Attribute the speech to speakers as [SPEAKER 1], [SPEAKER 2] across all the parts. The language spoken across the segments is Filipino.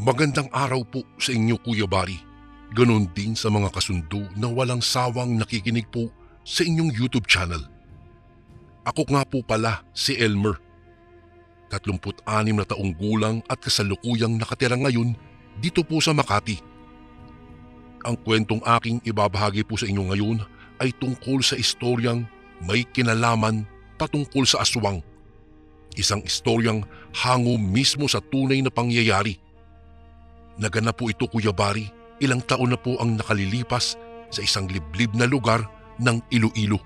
[SPEAKER 1] Magandang araw po sa inyo Kuya Bari. Ganon din sa mga kasundo na walang sawang nakikinig po sa inyong YouTube channel. Ako nga po pala si Elmer. 36 na taong gulang at kasalukuyang nakatira ngayon dito po sa Makati. Ang kwentong aking ibabahagi po sa inyo ngayon ay tungkol sa istoryang may kinalaman patungkol sa aswang. Isang istoryang hango mismo sa tunay na pangyayari. Naganap po ito Kuya Bari, ilang taon na po ang nakalilipas sa isang liblib na lugar ng Iloilo.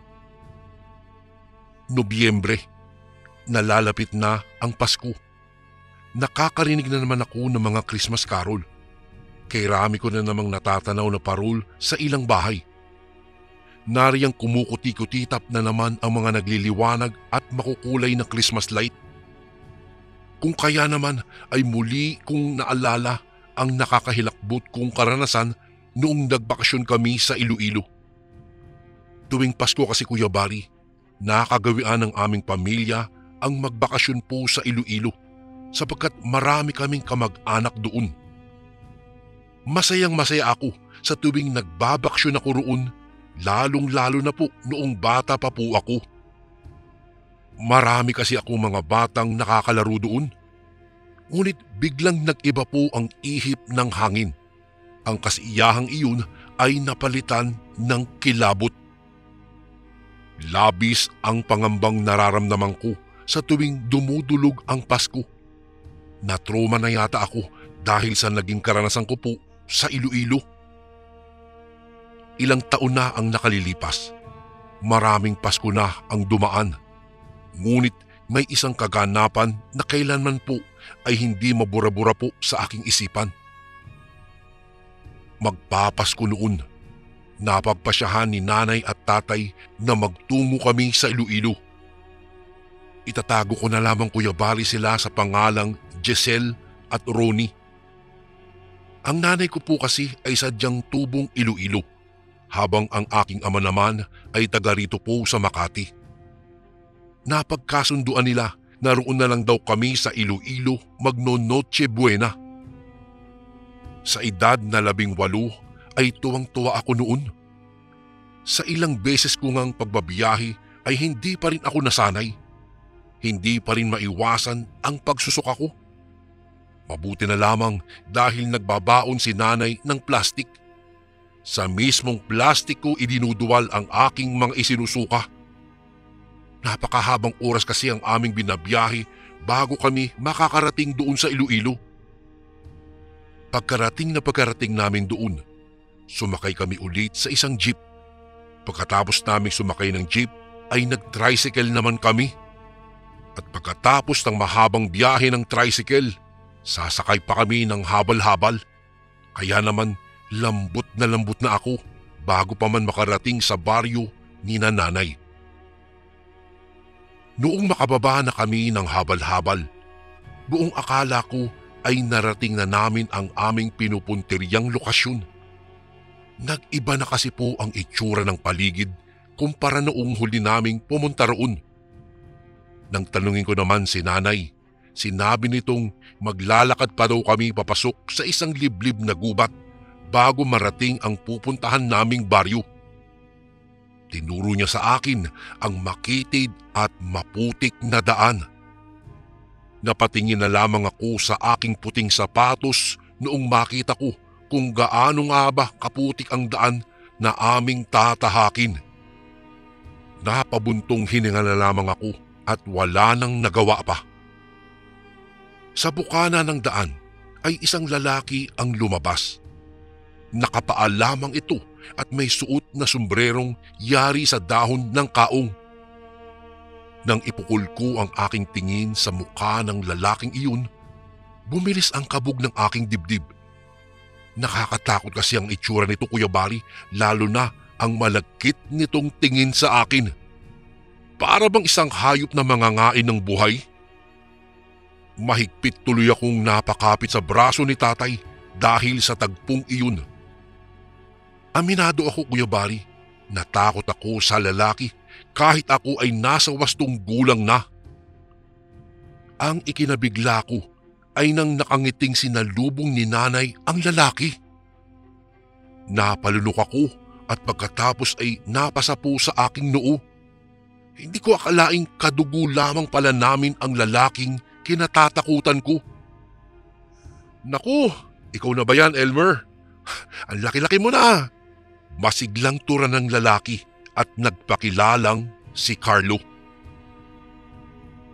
[SPEAKER 1] Nobyembre, nalalapit na ang Pasko. Nakakarinig na naman ako ng mga Christmas carol. Kairami ko na namang natatanaw na parol sa ilang bahay. Nariyang kumukuti-kutitap na naman ang mga nagliliwanag at makukulay na Christmas light. Kung kaya naman ay muli kong naalala ang nakakahilakbot kong karanasan noong nagbakasyon kami sa Iloilo. Tuwing Pasko kasi Kuya Bari, nakagawian ng aming pamilya ang magbakasyon po sa Iloilo sapagkat marami kaming kamag-anak doon. Masayang masaya ako sa tuwing nagbabakasyon ako roon, lalong-lalo na po noong bata pa po ako. Marami kasi akong mga batang nakakalaro doon. Ngunit biglang nag-iba po ang ihip ng hangin. Ang kasiyahang iyon ay napalitan ng kilabot. Labis ang pangambang nararamdaman ko sa tuwing dumudulog ang Pasko. Natroma na yata ako dahil sa naging karanasan ko po sa Iloilo. Ilang taon na ang nakalilipas. Maraming Pasko na ang dumaan. Ngunit may isang kaganapan na kailanman po ay hindi mabura-bura po sa aking isipan. Magpapasko noon. Napagpasyahan ni nanay at tatay na magtungo kami sa Iloilo. Itatago ko na lamang Kuya Bari sila sa pangalang Giselle at Ronnie. Ang nanay ko po kasi ay sadyang tubong Iloilo, habang ang aking ama naman ay taga rito po sa Makati. Napagkasunduan nila na roon na lang daw kami sa Iloilo magno-Noche Buena. Sa edad na 18 ay tuwang-tuwa ako noon. Sa ilang beses ko ngang pagbabiyahe ay hindi pa rin ako nasanay. Hindi pa rin maiwasan ang pagsusuka ko. Mabuti na lamang dahil nagbabaon si nanay ng plastik. Sa mismong plastik ko idinuduwal ang aking mga isinusuka. Napakahabang oras kasi ang aming binabiyahe bago kami makakarating doon sa Iloilo. Pagkarating namin doon, sumakay kami ulit sa isang jeep. Pagkatapos naming sumakay ng jeep ay nag-tricycle naman kami. At pagkatapos ng mahabang biyahe ng tricycle, sasakay pa kami ng habal-habal. Kaya naman lambot na ako bago pa man makarating sa baryo ni nanay. Noong makababa na kami ng habal-habal, buong akala ko ay narating na namin ang aming pinupuntiryang lokasyon. Nag-iba na kasi po ang itsura ng paligid kumpara noong huli naming pumunta roon. Nang tanungin ko naman si nanay, sinabi nitong maglalakad pa daw kami papasok sa isang liblib na gubat bago marating ang pupuntahan naming baryo. Tinuro niya sa akin ang makitid at maputik na daan. Napatingin na lamang ako sa aking puting sapatos noong makita ko kung gaano nga ba kaputik ang daan na aming tatahakin. Napabuntong hininga na lamang ako at wala nang nagawa pa. Sa bukana ng daan ay isang lalaki ang lumabas. Nakapaa lamang ito at may suot na sombrerong yari sa dahon ng kaong. Nang ipukul ko ang aking tingin sa mukha ng lalaking iyon, bumilis ang kabog ng aking dibdib. Nakakatakot kasi ang itsura nito Kuya Bari, lalo na ang malagkit nitong tingin sa akin. Para bang isang hayop na mangangain ng buhay? Mahigpit tuloy akong napakapit sa braso ni tatay dahil sa tagpong iyon. Aminado ako Kuya Bari, natakot ako sa lalaki kahit ako ay nasa 8 gulang na. Ang ikinabigla ko ay nang nakangiting sinalubong ni nanay ang lalaki. Napalunok ako at pagkatapos ay napasa po sa aking noo. Hindi ko akalaing kadugo lamang pala namin ang lalaking kinatatakutan ko. "Naku, ikaw na ba yan, Elmer? Ang laki-laki mo na." Masiglang tura ng lalaki at nagpakilalang si Carlo.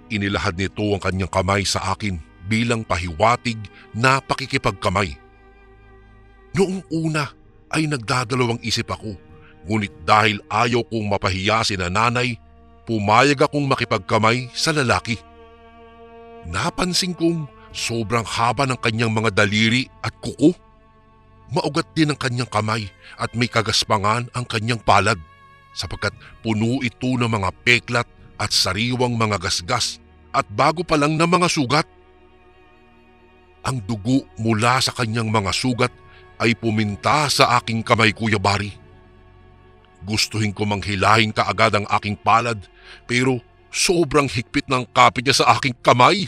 [SPEAKER 1] Inilahad nito ang kanyang kamay sa akin bilang pahiwatig na pakikipagkamay. Noong una ay nagdadalawang isip ako, ngunit dahil ayaw kong mapahiya si nanay, pumayag akong makipagkamay sa lalaki. Napansin kong sobrang haba ng kanyang mga daliri at kuko. Maugat din ang kanyang kamay at may kagaspangan ang kanyang palad sapagkat puno ito ng mga peklat at sariwang mga gasgas at bago pa lang na mga sugat. Ang dugo mula sa kanyang mga sugat ay puminta sa aking kamay, Kuya Bari. Gustuhin ko manghilahin kaagad ang aking palad pero sobrang higpit ng kapit niya sa aking kamay.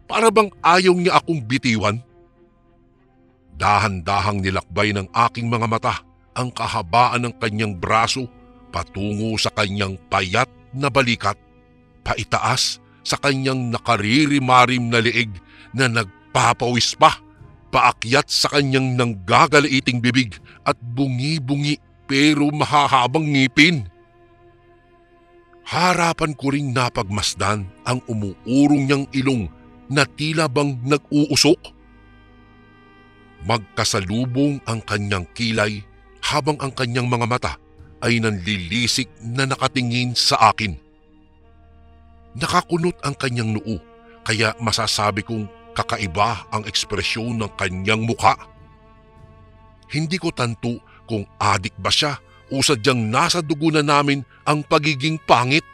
[SPEAKER 1] Para bang ayaw niya akong bitiwan. Dahan-dahang nilakbay ng aking mga mata ang kahabaan ng kanyang braso patungo sa kanyang payat na balikat, paitaas sa kanyang nakaririmarim na leeg na nagpapawis pa, paakyat sa kanyang nanggagaliiting bibig at bungi-bungi pero mahahabang ngipin. Harapan ko ring napagmasdan ang umuurong niyang ilong na tila bang nag-uusok. Magkasalubong ang kanyang kilay habang ang kanyang mga mata ay nanlilisik na nakatingin sa akin. Nakakunot ang kanyang noo kaya masasabi kong kakaiba ang ekspresyon ng kanyang mukha. Hindi ko tanto kung adik ba siya o sadyang nasa dugo na namin ang pagiging pangit.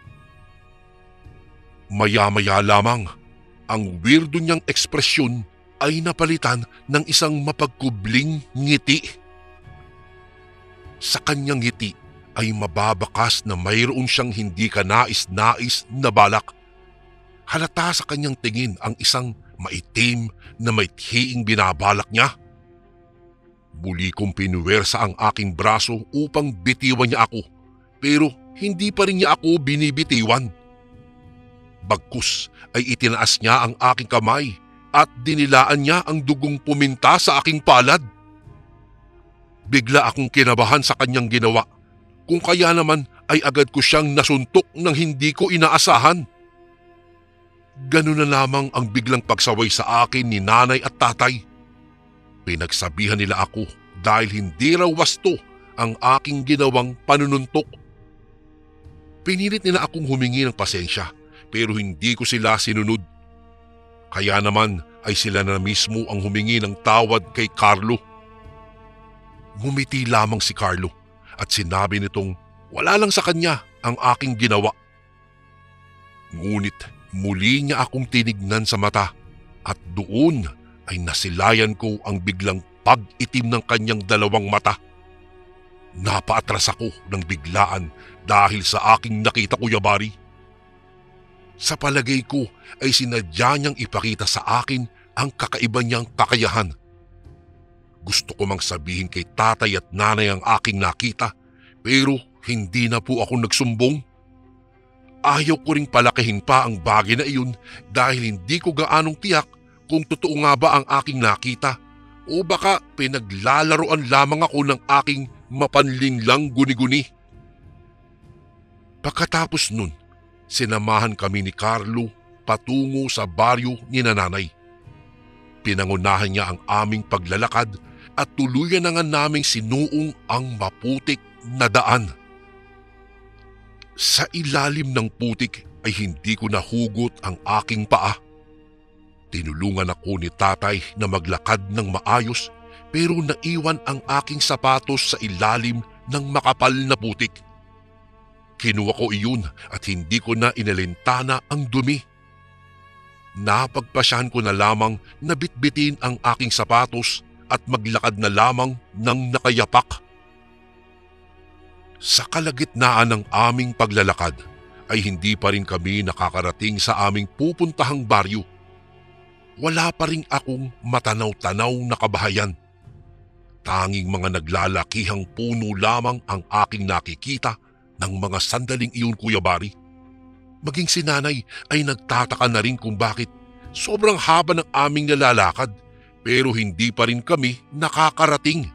[SPEAKER 1] Maya-maya lamang, ang weirdo niyang ekspresyon ay napalitan ng isang mapagkubling ngiti. Sa kanyang ngiti ay mababakas na mayroon siyang hindi kanais-nais na balak. Halata sa kanyang tingin ang isang maitim na maithiing binabalak niya. Muli kong pinuwersa ang aking braso upang bitiwan niya ako, pero hindi pa rin niya ako binibitiwan. Bagkus ay itinaas niya ang aking kamay at dinilaan niya ang dugong puminta sa aking palad. Bigla akong kinabahan sa kanyang ginawa, kung kaya naman ay agad ko siyang nasuntok nang hindi ko inaasahan. Ganun na lamang ang biglang pagsaway sa akin ni nanay at tatay. Pinagsabihan nila ako dahil hindi raw wasto ang aking ginawang panununtok. Pinilit nila akong humingi ng pasensya pero hindi ko sila sinunod. Kaya naman ay sila na mismo ang humingi ng tawad kay Carlo. Ngumiti lamang si Carlo at sinabi nitong wala lang sa kanya ang aking ginawa. Ngunit muli niya akong tinignan sa mata at doon ay nasilayan ko ang biglang pag-itim ng kanyang dalawang mata. Napaatras ako ng biglaan dahil sa aking nakita, Kuya Bari. Sa palagay ko ay sinadya niyang ipakita sa akin ang kakaiba niyang kakayahan. Gusto ko mang sabihin kay tatay at nanay ang aking nakita pero hindi na po ako nagsumbong. Ayaw ko ring palakihin pa ang bagay na iyon dahil hindi ko gaanong tiyak kung totoo nga ba ang aking nakita o baka pinaglalaroan lamang ako ng aking mapanlinglang guni-guni. Pagkatapos nun, sinamahan kami ni Carlo patungo sa baryo ni nanay. Pinangunahan niya ang aming paglalakad at tuluyan na nga naming sinuong ang maputik na daan. Sa ilalim ng putik ay hindi ko nahugot ang aking paa. Tinulungan ako ni tatay na maglakad ng maayos pero naiwan ang aking sapatos sa ilalim ng makapal na putik. Kinuha ko iyon at hindi ko na inalintana ang dumi. Napagpasyahan ko na lamang na bitbitin ang aking sapatos at maglakad na lamang ng nakayapak. Sa kalagitnaan ng aming paglalakad ay hindi pa rin kami nakakarating sa aming pupuntahang baryo. wala pa rin akong matanaw-tanaw na kabahayan. Tanging mga naglalakihang puno lamang ang aking nakikita ng mga sandaling iyon, Kuya Bari. Maging si Nanay ay nagtataka na rin kung bakit sobrang haba ng aming nalalakad pero hindi pa rin kami nakakarating.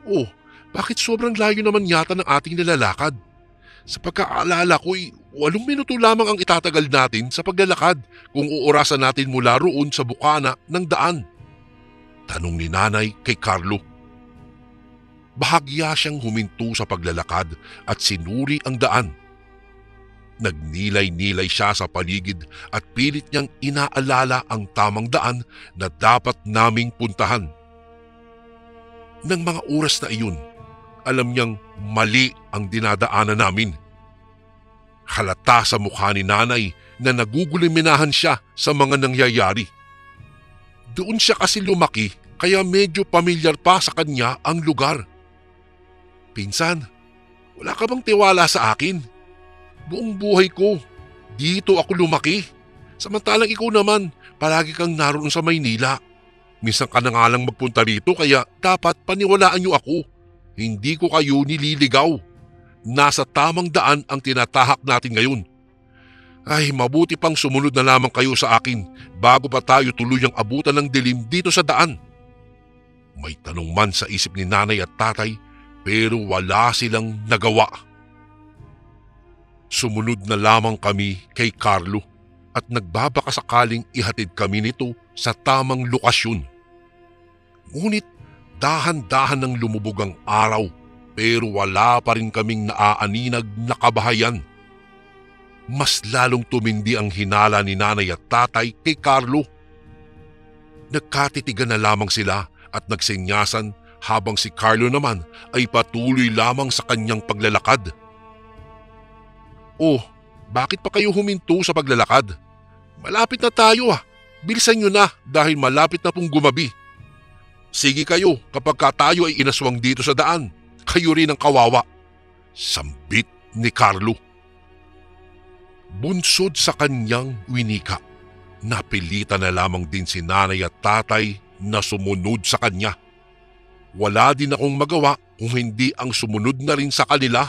[SPEAKER 1] Oh, bakit sobrang layo naman yata ng ating nalalakad? Sa pagkaalala ko'y 8 minuto lamang ang itatagal natin sa paglalakad kung uurasan natin mula roon sa bukana ng daan. Tanong ni Nanay kay Carlo. Bahagya siyang huminto sa paglalakad at sinuri ang daan. Nagnilay-nilay siya sa paligid at pilit niyang inaalala ang tamang daan na dapat naming puntahan. Nang mga oras na iyon, alam niyang mali ang dinadaanan namin. Halata sa mukha ni Nanay na naguguliminahan siya sa mga nangyayari. Doon siya kasi lumaki kaya medyo pamilyar pa sa kanya ang lugar. Pinsan, wala ka bang tiwala sa akin? Buong buhay ko, dito ako lumaki. Samantalang ikaw naman, palagi kang naroon sa Maynila. Minsan ka na nga lang magpunta rito kaya dapat paniwalaan niyo ako. Hindi ko kayo nililigaw. Nasa tamang daan ang tinatahak natin ngayon. Ay, mabuti pang sumunod na lamang kayo sa akin bago pa tayo tuluyang abutan ng dilim dito sa daan. May tanong man sa isip ni Nanay at Tatay pero wala silang nagawa. Sumunod na lamang kami kay Carlo at nagbabakasakaling ihatid kami nito sa tamang lokasyon. Ngunit dahan-dahan nang lumubog ang araw pero wala pa rin kaming naaaninag na kabahayan. Mas lalong tumindi ang hinala ni Nanay at Tatay kay Carlo. Nagkatitigan na lamang sila at nagsenyasan habang si Carlo naman ay patuloy lamang sa kanyang paglalakad. Oh, bakit pa kayo huminto sa paglalakad? Malapit na tayo Bilisan nyo na dahil malapit na pong gumabi. Sige kayo kapag tayo ay inaswang dito sa daan. Kayo rin ang kawawa. Sambit ni Carlo. Bunsod sa kanyang winika, napilitan na lamang din si Nanay at Tatay na sumunod sa kanya. Wala din akong magawa kung hindi ang sumunod na rin sa kanila.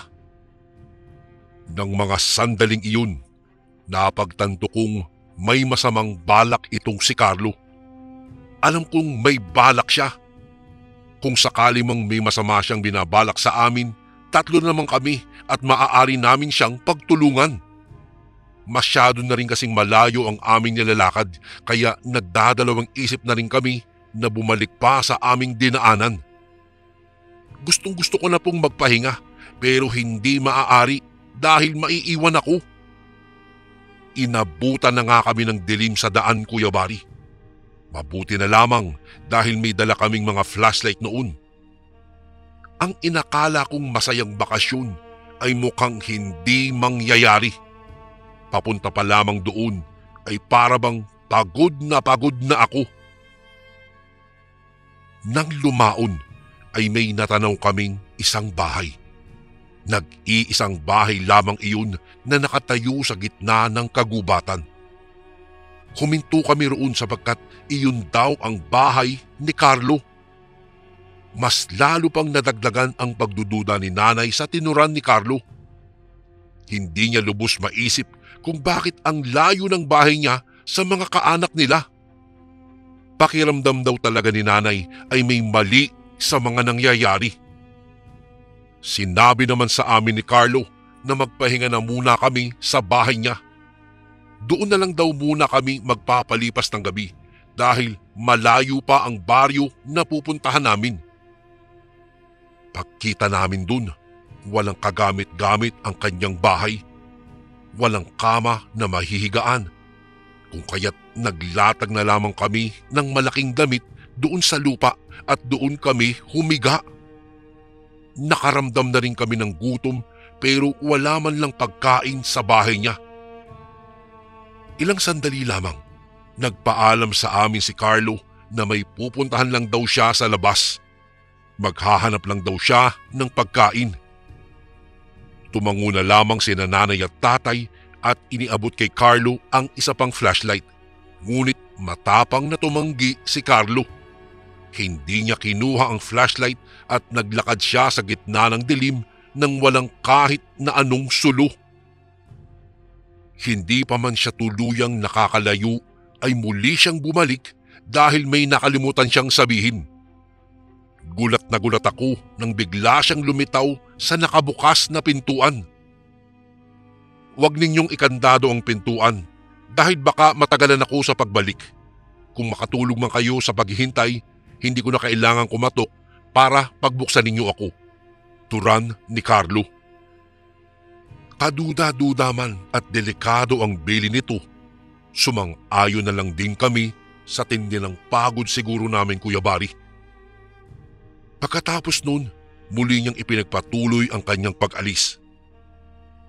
[SPEAKER 1] Nang mga sandaling iyon, napagtanto kong may masamang balak itong si Carlo. Alam kong may balak siya. Kung sakali mang may masama siyang binabalak sa amin, 3 naman kami at maaari namin siyang pagtulungan. Masyado na rin kasing malayo ang aming nilalakad kaya nagdadalawang isip na rin kami na bumalik pa sa aming dinaanan. Gustong-gusto ko na pong magpahinga pero hindi maaari dahil maiiwan ako. Inabutan na nga kami ng dilim sa daan, Kuya Bari. Mabuti na lamang dahil may dala kaming mga flashlight noon. Ang inakala kong masayang bakasyon ay mukhang hindi mangyayari. Papunta pa lamang doon ay para bang pagod na ako. Nang lumaon ay may natanaw kaming isang bahay. Nag-iisang bahay lamang iyon na nakatayo sa gitna ng kagubatan. Huminto kami roon sapagkat iyon daw ang bahay ni Carlo. Mas lalo pang nadagdagan ang pagdududa ni Nanay sa tinuran ni Carlo. Hindi niya lubos maisip kung bakit ang layo ng bahay niya sa mga kaanak nila. Pakiramdam daw talaga ni Nanay ay may mali sa mga nangyayari. Sinabi naman sa amin ni Carlo na magpahinga na muna kami sa bahay niya. Doon na lang daw muna kami magpapalipas ng gabi dahil malayo pa ang baryo na pupuntahan namin. Pagkita namin dun, walang kagamit-gamit ang kanyang bahay. Walang kama na mahihigaan. Kung kaya't naglatag na lamang kami ng malaking damit doon sa lupa at doon kami humiga. Nakaramdam na rin kami ng gutom pero wala man lang pagkain sa bahay niya. Ilang sandali lamang, nagpaalam sa amin si Carlo na may pupuntahan lang daw siya sa labas. Maghahanap lang daw siya ng pagkain. Tumango na lamang sina Nanay at Tatay at iniabot kay Carlo ang isa pang flashlight. Ngunit Matapang na tumanggi si Carlo. Hindi niya kinuha ang flashlight at naglakad siya sa gitna ng dilim nang walang kahit na anong sulo. Hindi pa man siya tuluyang nakakalayo ay muli siyang bumalik dahil may nakalimutan siyang sabihin. Gulat na gulat ako nang bigla siyang lumitaw sa nakabukas na pintuan. Huwag ninyong ikandado ang pintuan dahil baka matagalan ako sa pagbalik. Kung makatulog man kayo sa paghihintay, hindi ko na kailangang kumatok para pagbuksan ninyo ako. Turan ni Carlo. Kaduda-duda man at delikado ang bili nito. Sumang-ayon na lang din kami sa tindi ng pagod siguro namin, Kuya Bari. Pagkatapos nun, muli niyang ipinagpatuloy ang kanyang pag-alis.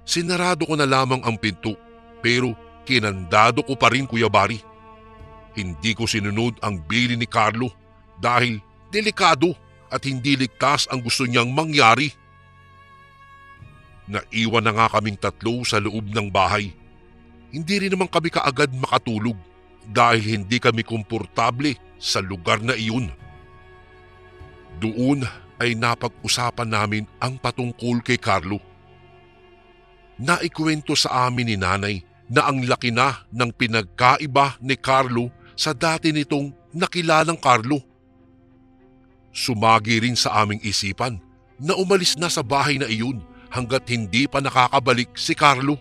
[SPEAKER 1] Sinarado ko na lamang ang pinto pero kinandado ko pa rin, Kuya Bari. Hindi ko sinunod ang bili ni Carlo dahil delikado at hindi ligtas ang gusto niyang mangyari. Naiwan na nga kaming tatlo sa loob ng bahay. Hindi rin naman kami kaagad makatulog dahil hindi kami komportable sa lugar na iyon. Doon ay napag-usapan namin ang patungkol kay Carlo. Naikwento sa amin ni Nanay na ang laki na ng pinagkaiba ni Carlo sa dati nitong nakilalang Carlo. Sumagi rin sa aming isipan na umalis na sa bahay na iyon hanggat hindi pa nakakabalik si Carlo.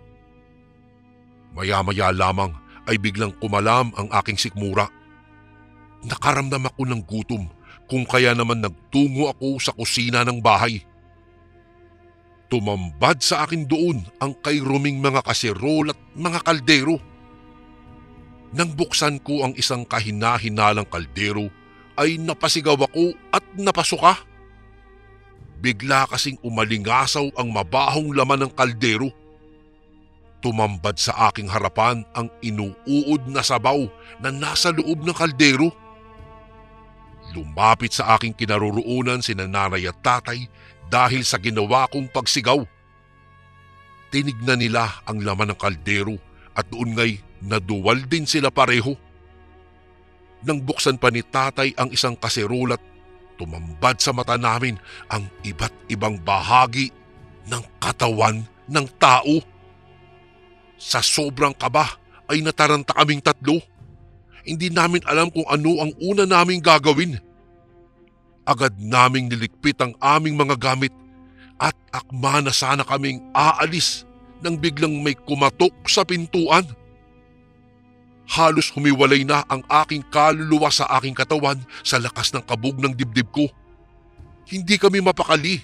[SPEAKER 1] Maya-maya lamang ay biglang kumalam ang aking sikmura. Nakaramdam ako ng gutom kung kaya naman nagtungo ako sa kusina ng bahay. Tumambad sa akin doon ang kairuming mga kaserol at mga kaldero. Nang buksan ko ang isang kahina-hinalang kaldero ay napasigaw ako at napasuka. Bigla kasing umalingasaw ang mabahong laman ng kaldero. Tumambad sa aking harapan ang inuuod na sabaw na nasa loob ng kaldero. Lumapit sa aking kinaroroonan si Nanay at Tatay dahil sa ginawa kong pagsigaw. Tinignan nila ang laman ng kaldero at doon nga'y naduwal din sila pareho. Nang buksan pa ni Tatay ang isang kaserolat, tumambad sa mata namin ang iba't ibang bahagi ng katawan ng tao. Sa sobrang kaba ay nataranta kaming tatlo. Hindi namin alam kung ano ang una naming gagawin. Agad naming niligpit ang aming mga gamit at akma na sana kaming aalis nang biglang may kumatok sa pintuan. Halos humiwalay na ang aking kaluluwa sa aking katawan sa lakas ng kabog ng dibdib ko. Hindi kami mapakali.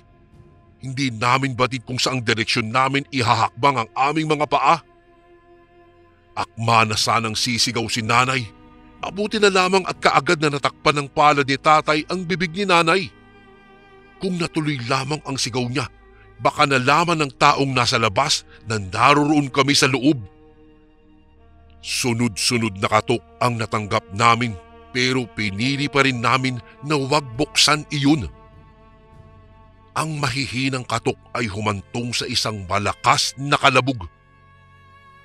[SPEAKER 1] Hindi namin batid kung saang direksyon namin ihahakbang ang aming mga paa. Akma na sanang sisigaw si Nanay. Mabuti na lamang at kaagad na natakpan ng palad ni Tatay ang bibig ni Nanay. Kung natuloy lamang ang sigaw niya, baka nalaman ng taong nasa labas na naroroon kami sa loob. Sunod-sunod na katok ang natanggap namin pero pinili pa rin namin na huwag buksan iyon. Ang mahihinang katok ay humantong sa isang malakas na kalabog.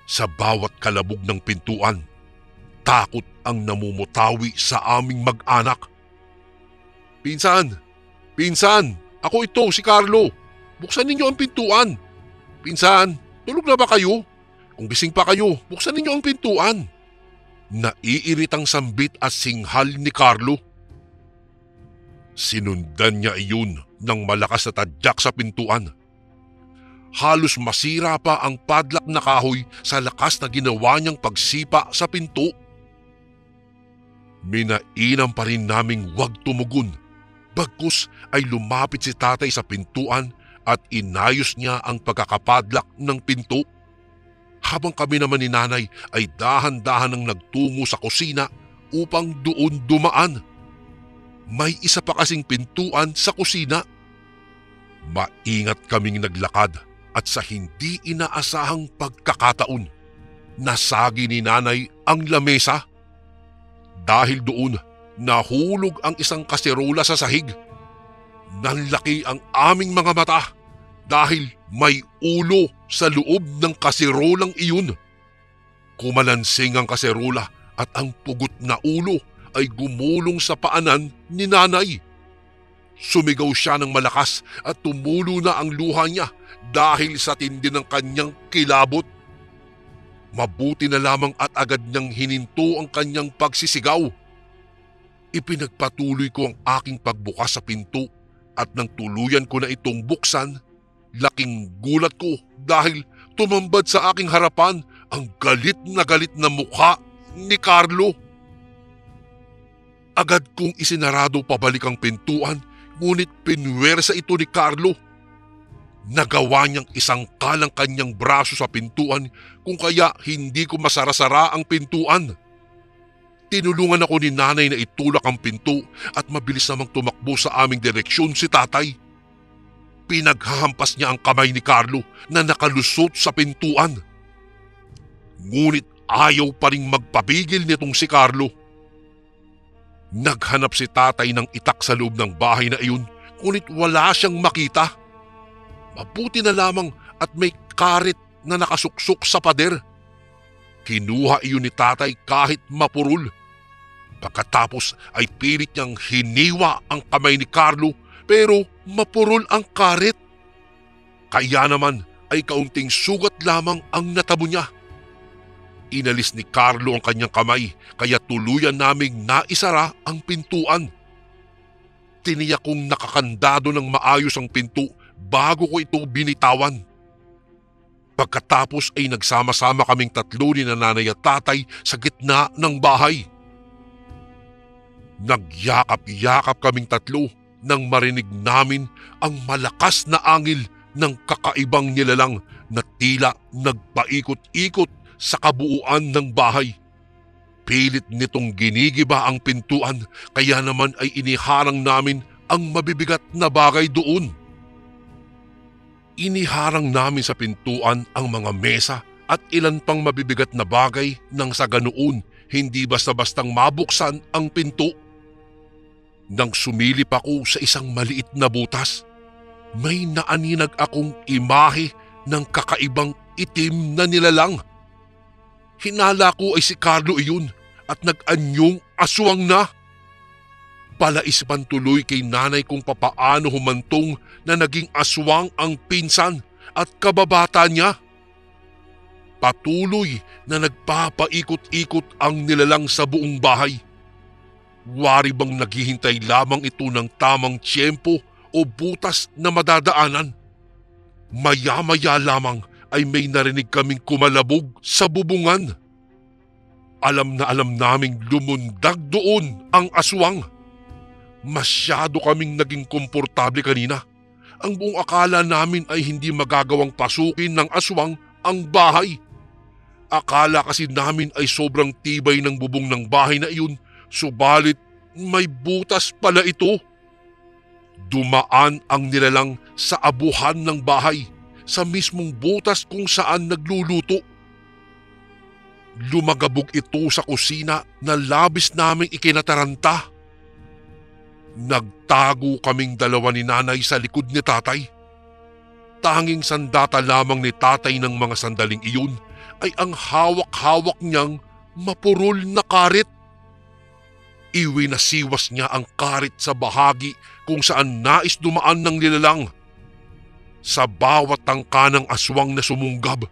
[SPEAKER 1] Sa bawat kalabog ng pintuan, takot ang namumutawi sa aming mag-anak. Pinsan! Pinsan! Ako ito, si Carlo! Buksan ninyo ang pintuan! Pinsan! Tulog na ba kayo? Kung gising pa kayo, buksan ninyo ang pintuan. Naiiritang sambit at singhal ni Carlo. Sinundan niya iyon ng malakas na tadyak sa pintuan. Halos masira pa ang padlak na kahoy sa lakas na ginawa niyang pagsipa sa pinto. Minainam pa rin naming huwag tumugon. Bagkus ay lumapit si Tatay sa pintuan at inayos niya ang pagkakapadlak ng pinto. Habang kami naman ni Nanay ay dahan-dahan ang nagtungo sa kusina upang doon dumaan. May isa pa kasing pintuan sa kusina. Maingat kaming naglakad at sa hindi inaasahang pagkakataon, nasagi ni Nanay ang lamesa. Dahil doon, nahulog ang isang kaserola sa sahig. Nanlaki ang aming mga mata dahil may ulo sa loob ng kaserolang iyon. Kumalansing ang kaserola at ang pugot na ulo ay gumulong sa paanan ni nanay. Sumigaw siya ng malakas at tumulo na ang luha niya dahil sa tindi ng kanyang kilabot. Mabuti na lamang at agad niyang hininto ang kanyang pagsisigaw. Ipinagpatuloy ko ang aking pagbukas sa pinto at nang tuluyan ko na itong buksan, laking gulat ko dahil tumambad sa aking harapan ang galit na mukha ni Carlo. Agad kong isinarado pabalik ang pintuan, ngunit pinwersa ito ni Carlo. Nagawa niyang isangkal ang kanyang braso sa pintuan kung kaya hindi ko masara-sara ang pintuan. Tinulungan ako ni nanay na itulak ang pinto at mabilis namang tumakbo sa aming direksyon si tatay. Pinaghahampas niya ang kamay ni Carlo na nakalusot sa pintuan. Ngunit ayaw pa ring magpabigil nitong si Carlo. Naghanap si tatay ng itak sa loob ng bahay na iyon, ngunit wala siyang makita. Mabuti na lamang at may karit na nakasuksok sa pader. Kinuha iyon ni tatay kahit mapurol. Pagkatapos ay pilit niyang hiniwa ang kamay ni Carlo pero mapurol ang karit. Kaya naman ay kaunting sugat lamang ang natabo niya. Inalis ni Carlo ang kanyang kamay kaya tuluyan naming naisara ang pintuan. Tiniyak kong nakakandado ng maayos ang pinto bago ko ito binitawan. Pagkatapos ay nagsama-sama kaming tatlo ni nanay at tatay sa gitna ng bahay. Nagyakap-yakap kaming tatlo nang marinig namin ang malakas na angil ng kakaibang nilalang na tila nagpaikot-ikot sa kabuuan ng bahay. Pilit nitong ginigiba ang pintuan kaya naman ay iniharang namin ang mabibigat na bagay doon. Iniharang namin sa pintuan ang mga mesa at ilan pang mabibigat na bagay nang sa ganoon hindi basta-bastang mabuksan ang pinto. Nang sumilip ako sa isang maliit na butas, may naaninag akong imahe ng kakaibang itim na nilalang. Hinala ko ay si Carlo iyon at nag-anyong aswang na. Palaisipan tuloy kay nanay kung papaano humantong na naging aswang ang pinsan at kababata niya. Patuloy na nagpapaikot-ikot ang nilalang sa buong bahay. Wari bang naghihintay lamang ito ng tamang tiyempo o butas na madadaanan? Maya-maya lamang ay may narinig kaming kumalabog sa bubungan. Alam na alam naming lumundag doon ang aswang. Masyado kaming naging komportable kanina. Ang buong akala namin ay hindi magagawang pasukin ng aswang ang bahay. Akala kasi namin ay sobrang tibay ng bubong ng bahay na iyon, subalit may butas pala ito. Dumaan ang nilalang sa abuhan ng bahay, sa mismong butas kung saan nagluluto. Lumagabog ito sa kusina na labis naming ikinataranta. Nagtago kaming dalawa ni nanay sa likod ni tatay. Tanging sandata lamang ni tatay ng mga sandaling iyon ay ang hawak-hawak niyang mapurol na karit. Iwinasiwas niya ang karit sa bahagi kung saan nais dumaan ng nilalang. Sa bawat tangka ng aswang na sumunggab,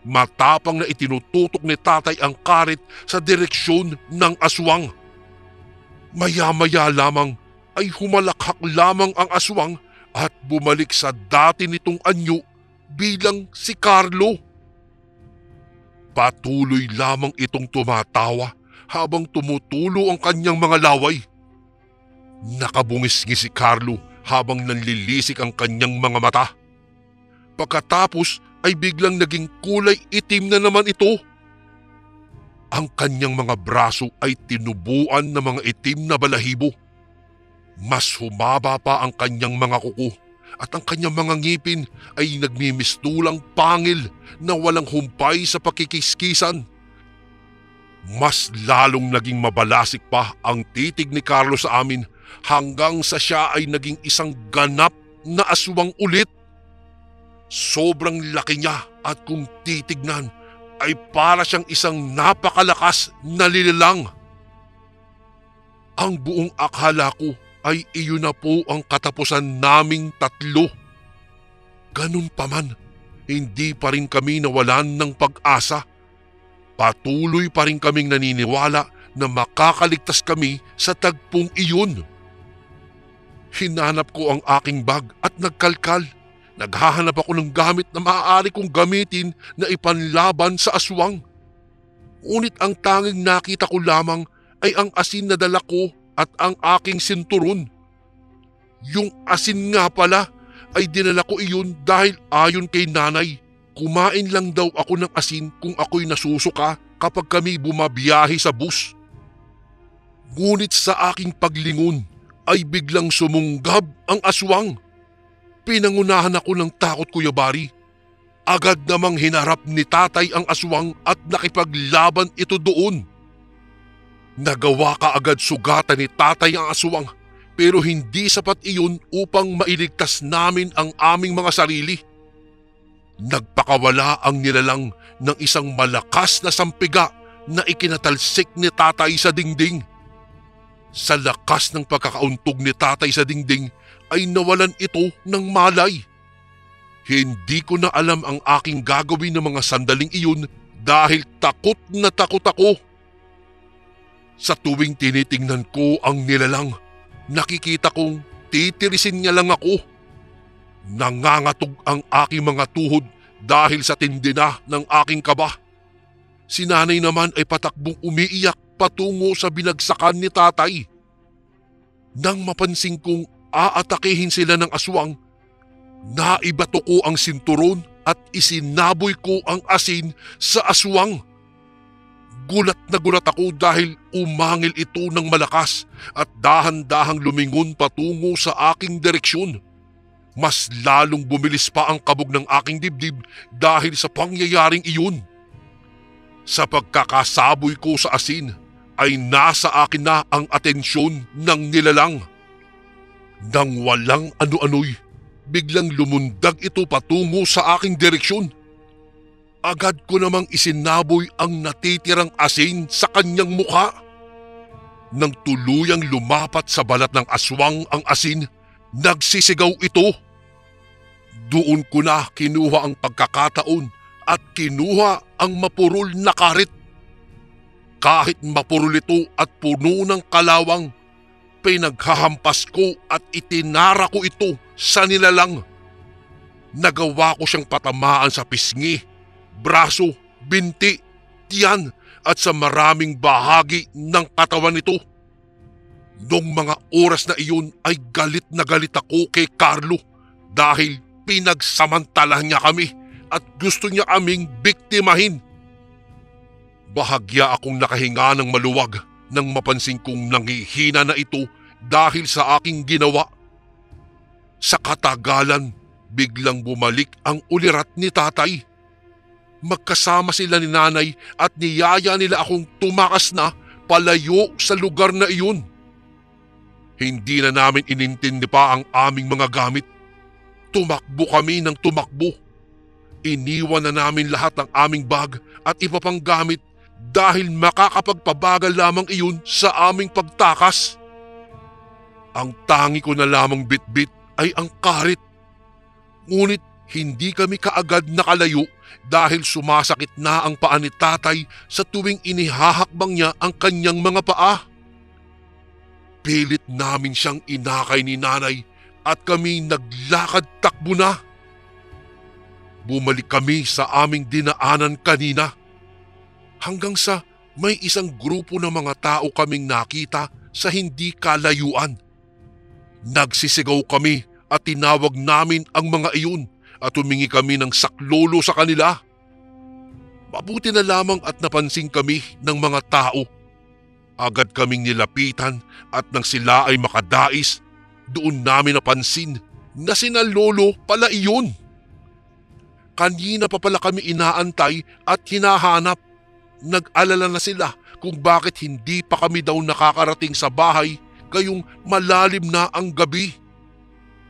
[SPEAKER 1] matapang na itinututok ni tatay ang karit sa direksyon ng aswang. Maya-maya lamang ay humalakhak lamang ang aswang at bumalik sa dati nitong anyo bilang si Carlo. Patuloy lamang itong tumatawa habang tumutulo ang kanyang mga laway. Nakabungis-ngis si Carlo habang nanlilisik ang kanyang mga mata. Pagkatapos ay biglang naging kulay itim na naman ito. Ang kanyang mga braso ay tinubuan ng mga itim na balahibo. Mas humaba pa ang kanyang mga kuko at ang kanyang mga ngipin ay nagmimistulang pangil na walang humpay sa pakikiskisan. Mas lalong naging mabalasik pa ang titig ni Carlo sa amin hanggang sa siya ay naging isang ganap na aswang ulit. Sobrang laki niya at kung titignan, ay para siyang isang napakalakas na nilalang. Ang buong akala ko ay iyon na po ang katapusan naming tatlo. Ganun pa man, hindi pa rin kami nawalan ng pag-asa. Patuloy pa rin kaming naniniwala na makakaligtas kami sa tagpong iyon. Hinanap ko ang aking bag at nagkalkal. Naghahanap ako ng gamit na maaari kong gamitin na ipanlaban sa aswang. Ngunit ang tanging nakita ko lamang ay ang asin na dala ko at ang aking sinturon. Yung asin nga pala ay dinala ko iyon dahil ayon kay nanay, kumain lang daw ako ng asin kung ako'y nasusuka kapag kami bumabiyahe sa bus. Ngunit sa aking paglingon ay biglang sumunggab ang aswang. Pinangunahan ako ng takot, Kuya Bari. Agad namang hinarap ni tatay ang aswang at nakipaglaban ito doon. Nagawa kaagad sugatan ni tatay ang aswang, pero hindi sapat iyon upang mailigtas namin ang aming mga sarili. Nagpakawala ang nilalang ng isang malakas na sampiga na ikinatalsik ni tatay sa dingding. Sa lakas ng pagkakauntog ni tatay sa dingding ay nawalan ito ng malay. Hindi ko na alam ang aking gagawin ng mga sandaling iyon dahil takot na takot ako. Sa tuwing tinitingnan ko ang nilalang, nakikita kong titirisin niya lang ako. Nangangatog ang aking mga tuhod dahil sa tindi na ng aking kaba. Si nanay naman ay patakbong umiiyak patungo sa binagsakan ni tatay. Nang mapansin kong aatakihin sila ng aswang, naibato ko ang sinturon at isinaboy ko ang asin sa aswang. Gulat na gulat ako dahil umangil ito ng malakas at dahan-dahang lumingon patungo sa aking direksyon. Mas lalong bumilis pa ang kabog ng aking dibdib dahil sa pangyayaring iyon. Sa pagkakasaboy ko sa asin, ay nasa akin na ang atensyon ng nilalang. Nang walang ano-ano'y, biglang lumundag ito patungo sa aking direksyon. Agad ko namang isinaboy ang natitirang asin sa kanyang mukha. Nang tuluyang lumapat sa balat ng aswang ang asin, nagsisigaw ito. Doon ko na kinuha ang pagkakataon at kinuha ang mapurol na karit. Kahit mapurol ito at puno ng kalawang, pinaghahampas ko at itinara ko ito sa nilalang. Nagawa ko siyang patamaan sa pisngi, braso, binti, tiyan at sa maraming bahagi ng katawan nito. Noong mga oras na iyon ay galit na galit ako kay Carlo dahil pinagsamantala niya kami at gusto niya aming biktimahin. Bahagya akong nakahinga ng maluwag nang mapansin kong nanghihina na ito dahil sa aking ginawa. Sa katagalan, biglang bumalik ang ulirat ni tatay. Magkasama sila ni nanay at niyaya nila akong tumakas na palayo sa lugar na iyon. Hindi na namin inintindi pa ang aming mga gamit. Tumakbo kami ng tumakbo. Iniwan na namin lahat ng aming bag at iba pang gamit dahil makakapagpabagal lamang iyon sa aming pagtakas. Ang tangi ko na lamang bitbit ay ang karit. Ngunit hindi kami kaagad nakalayo dahil sumasakit na ang paa ni tatay sa tuwing inihahakbang niya ang kanyang mga paa. Pilit namin siyang inakay ni nanay at kami naglakad takbo na. Bumalik kami sa aming dinaanan kanina. Hanggang sa may isang grupo ng mga tao kaming nakita sa hindi kalayuan. Nagsisigaw kami at tinawag namin ang mga iyon at humingi kami ng saklolo sa kanila. Mabuti na lamang at napansin kami ng mga tao. Agad kaming nilapitan at nang sila ay makadais, doon namin napansin na sina lolo pala iyon. Kanina pa pala kami inaantay at hinahanap. Nag-alala na sila kung bakit hindi pa kami daw nakakarating sa bahay gayong malalim na ang gabi.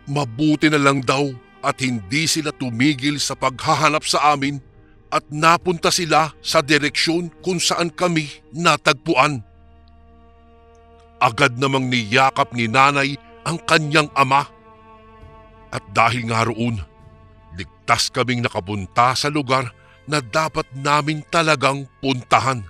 [SPEAKER 1] Mabuti na lang daw at hindi sila tumigil sa paghahanap sa amin at napunta sila sa direksyon kung saan kami natagpuan. Agad namang niyakap ni nanay ang kanyang ama. At dahil nga roon, ligtas kaming nakapunta sa lugar na dapat namin talagang puntahan.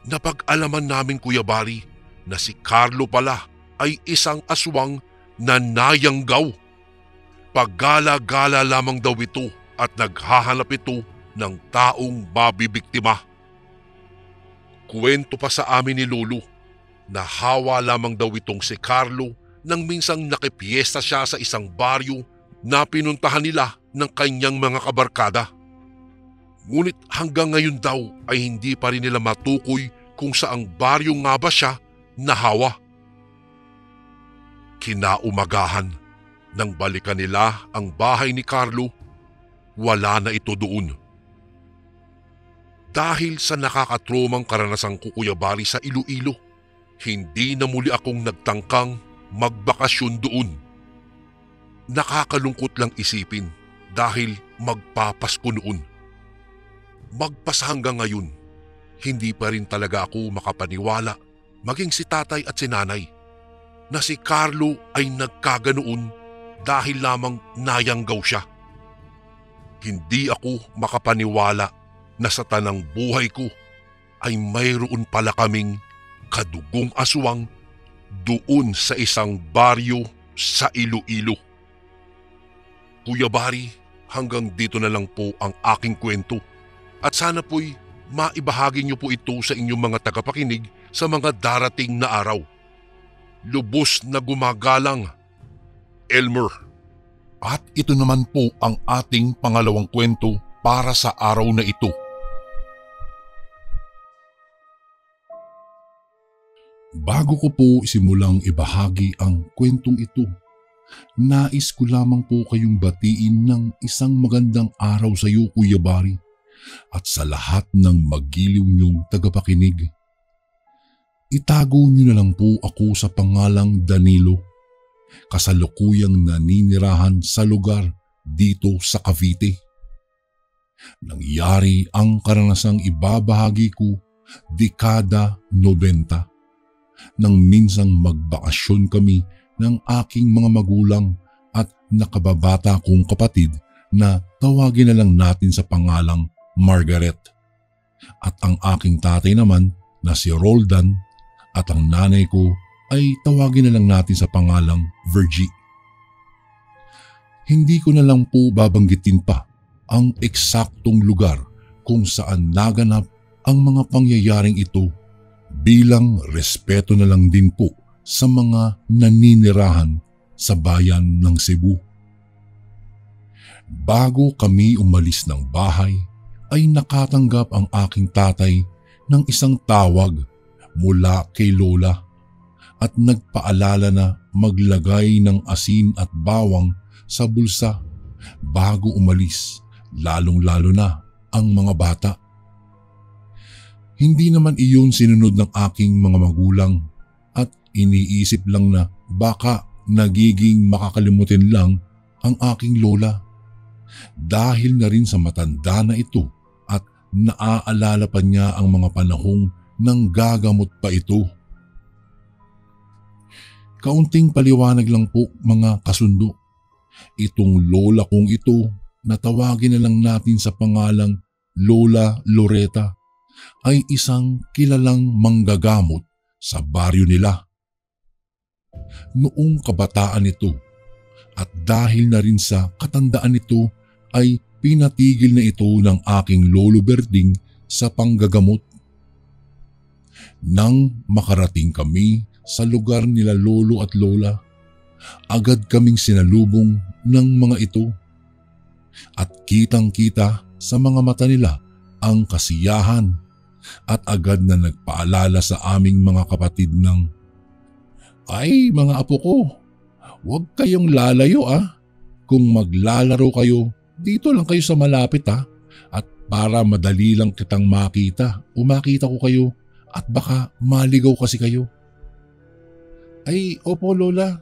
[SPEAKER 1] Napag-alaman namin, Kuya Bari, na si Carlo pala ay isang aswang na nayanggaw. Paggala-gala lamang daw ito at naghahanap ito ng taong mabibiktima. Kuwento pa sa amin ni Lolo na hawa lamang daw itong si Carlo nang minsang nakipiesta siya sa isang baryo na pinuntahan nila ng kanyang mga kabarkada. Ngunit hanggang ngayon daw ay hindi pa rin nila matukoy kung saang baryo nga ba siya nahawa. Kinaumagahan, nang balikan nila ang bahay ni Carlo, wala na ito doon. Dahil sa nakakatromang karanasang ko, Kuya Bari, sa Iloilo, hindi na muli akong nagtangkang magbakasyon doon. Nakakalungkot lang isipin dahil magpapasko noon. Magpas hanggang ngayon, hindi pa rin talaga ako makapaniwala, maging si tatay at si nanay, na si Carlo ay nagkaganoon dahil lamang nayanggaw siya. Hindi ako makapaniwala na sa tanang buhay ko ay mayroon pala kaming kadugong aswang doon sa isang baryo sa Iloilo. Kuya Bari, hanggang dito na lang po ang aking kwento at sana po'y maibahagi niyo po ito sa inyong mga tagapakinig sa mga darating na araw. Lubos na gumagalang, Elmer.
[SPEAKER 2] At ito naman po ang ating pangalawang kwento para sa araw na ito. Bago ko po simulang ibahagi ang kwentong ito, nais ko lamang po kayong batiin ng isang magandang araw sa iyo, Kuya Bari, at sa lahat ng magiliw niyong tagapakinig. Itago niyo na lang po ako sa pangalang Danilo, kasalukuyang naninirahan sa lugar dito sa Cavite. Nangyari ang karanasang ibabahagi ko dekada 90 nang minsang magbakasyon kami ng aking mga magulang at nakababata kong kapatid na tawagin na lang natin sa pangalang Margaret, at ang aking tatay naman na si Roldan, at ang nanay ko ay tawagin na lang natin sa pangalang Virgie. Hindi ko na lang po babanggitin pa ang eksaktong lugar kung saan naganap ang mga pangyayaring ito bilang respeto na lang din po sa mga naninirahan sa bayan ng Cebu. Bago kami umalis ng bahay ay nakatanggap ang aking tatay ng isang tawag mula kay Lola at nagpaalala na maglagay ng asin at bawang sa bulsa bago umalis, lalong-lalo na ang mga bata. Hindi naman iyon sinunod ng aking mga magulang at iniisip lang na baka nagiging makakalimutin lang ang aking lola. Dahil na rin sa matanda na ito at naaalala pa niya ang mga panahong nang gagamot pa ito. Kaunting paliwanag lang po mga kasundo. Itong lola kong ito na tawagin na lang natin sa pangalang Lola Loreta ay isang kilalang manggagamot sa baryo nila. Noong kabataan nito at dahil na rin sa katandaan nito ay pinatigil na ito ng aking lolo Berding sa panggagamot. Nang makarating kami sa lugar nila lolo at lola, agad kaming sinalubong ng mga ito at kitang-kita sa mga mata nila ang kasiyahan at agad na nagpaalala sa aming mga kapatid ng, "Ay mga apo ko, huwag kayong lalayo ah. Kung maglalaro kayo, dito lang kayo sa malapit ah. At para madali lang kitang makita o makita ko kayo at baka maligaw kasi kayo." "Ay opo lola,"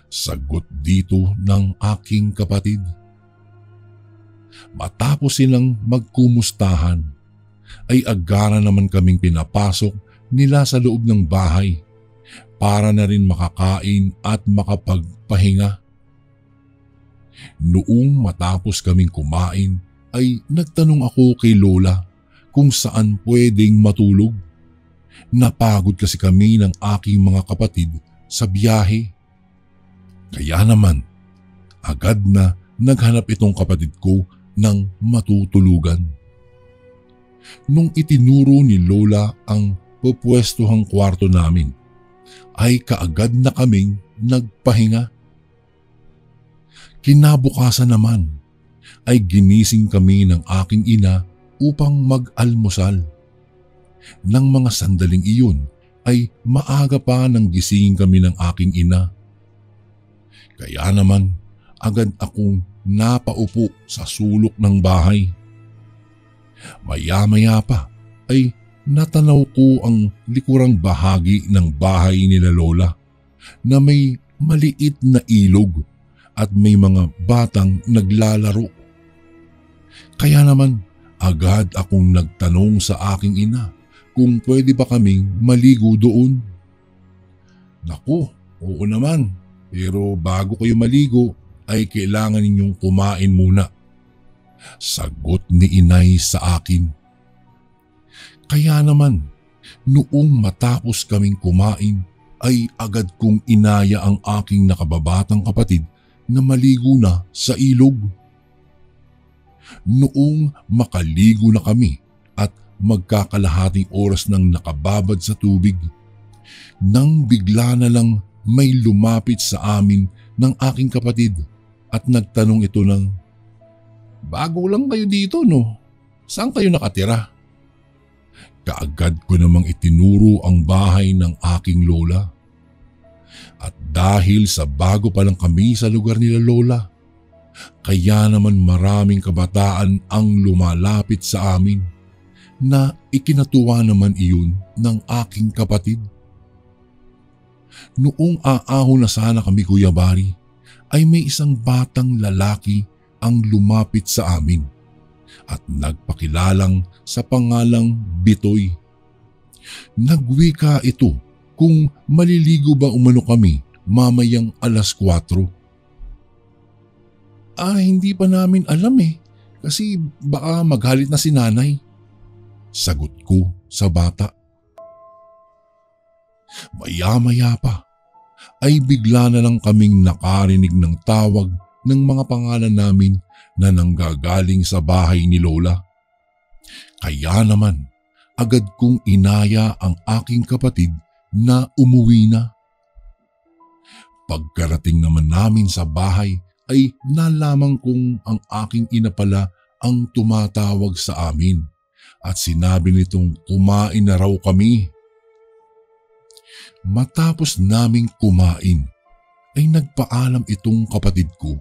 [SPEAKER 2] sagot dito ng aking kapatid. Matapos silang magkumustahan, ay agara naman kaming pinapasok nila sa loob ng bahay para na rin makakain at makapagpahinga. Noong matapos kaming kumain ay nagtanong ako kay Lola kung saan pwedeng matulog. Napagod kasi kami ng aking mga kapatid sa biyahe. Kaya naman, agad na naghanap itong kapatid ko ng matutulugan. Nung itinuro ni Lola ang pupwestuhang kwarto namin, ay kaagad na kaming nagpahinga. Kinabukasan naman ay ginising kami ng aking ina upang mag-almusal. Nang mga sandaling iyon ay maaga pa nang gisingin kami ng aking ina. Kaya naman agad akong napaupo sa sulok ng bahay. Maya-maya pa ay natanaw ko ang likurang bahagi ng bahay nila Lola na may maliit na ilog at may mga batang naglalaro. Kaya naman agad akong nagtanong sa aking ina kung pwede ba kaming maligo doon. Naku, oo naman, pero bago kayo maligo ay kailangan ninyong kumain muna. Sagot ni inay sa akin. Kaya naman, noong matapos kaming kumain ay agad kong inaya ang aking nakababatang kapatid na maligo na sa ilog. Noong makaligo na kami at magkakalahating oras nang nakababad sa tubig, nang bigla na lang may lumapit sa amin ng aking kapatid at nagtanong ito ng, "Bago lang kayo dito, no? Saan kayo nakatira?" Kaagad ko namang itinuro ang bahay ng aking lola. At dahil sa bago pa lang kami sa lugar nila Lola, kaya naman maraming kabataan ang lumalapit sa amin na ikinatuwa naman iyon ng aking kapatid. Noong aahon na sana kami, Kuya Bari, ay may isang batang lalaki ang lumapit sa amin at nagpakilalang sa pangalang Bitoy. Nagwika ito kung maliligo ba umano kami mamayang 4:00. Hindi pa namin alam kasi baka maghalit na si nanay. Sagot ko sa bata. Maya-maya pa ay bigla na lang kaming nakarinig ng tawag ng mga pangalan namin na nanggagaling sa bahay ni Lola. Kaya naman agad kong inaya ang aking kapatid na umuwi na. Pagkarating naman namin sa bahay ay nalaman kong ang aking ina pala ang tumatawag sa amin at sinabi nitong kumain na raw kami. Matapos naming kumain ay nagpaalam itong kapatid ko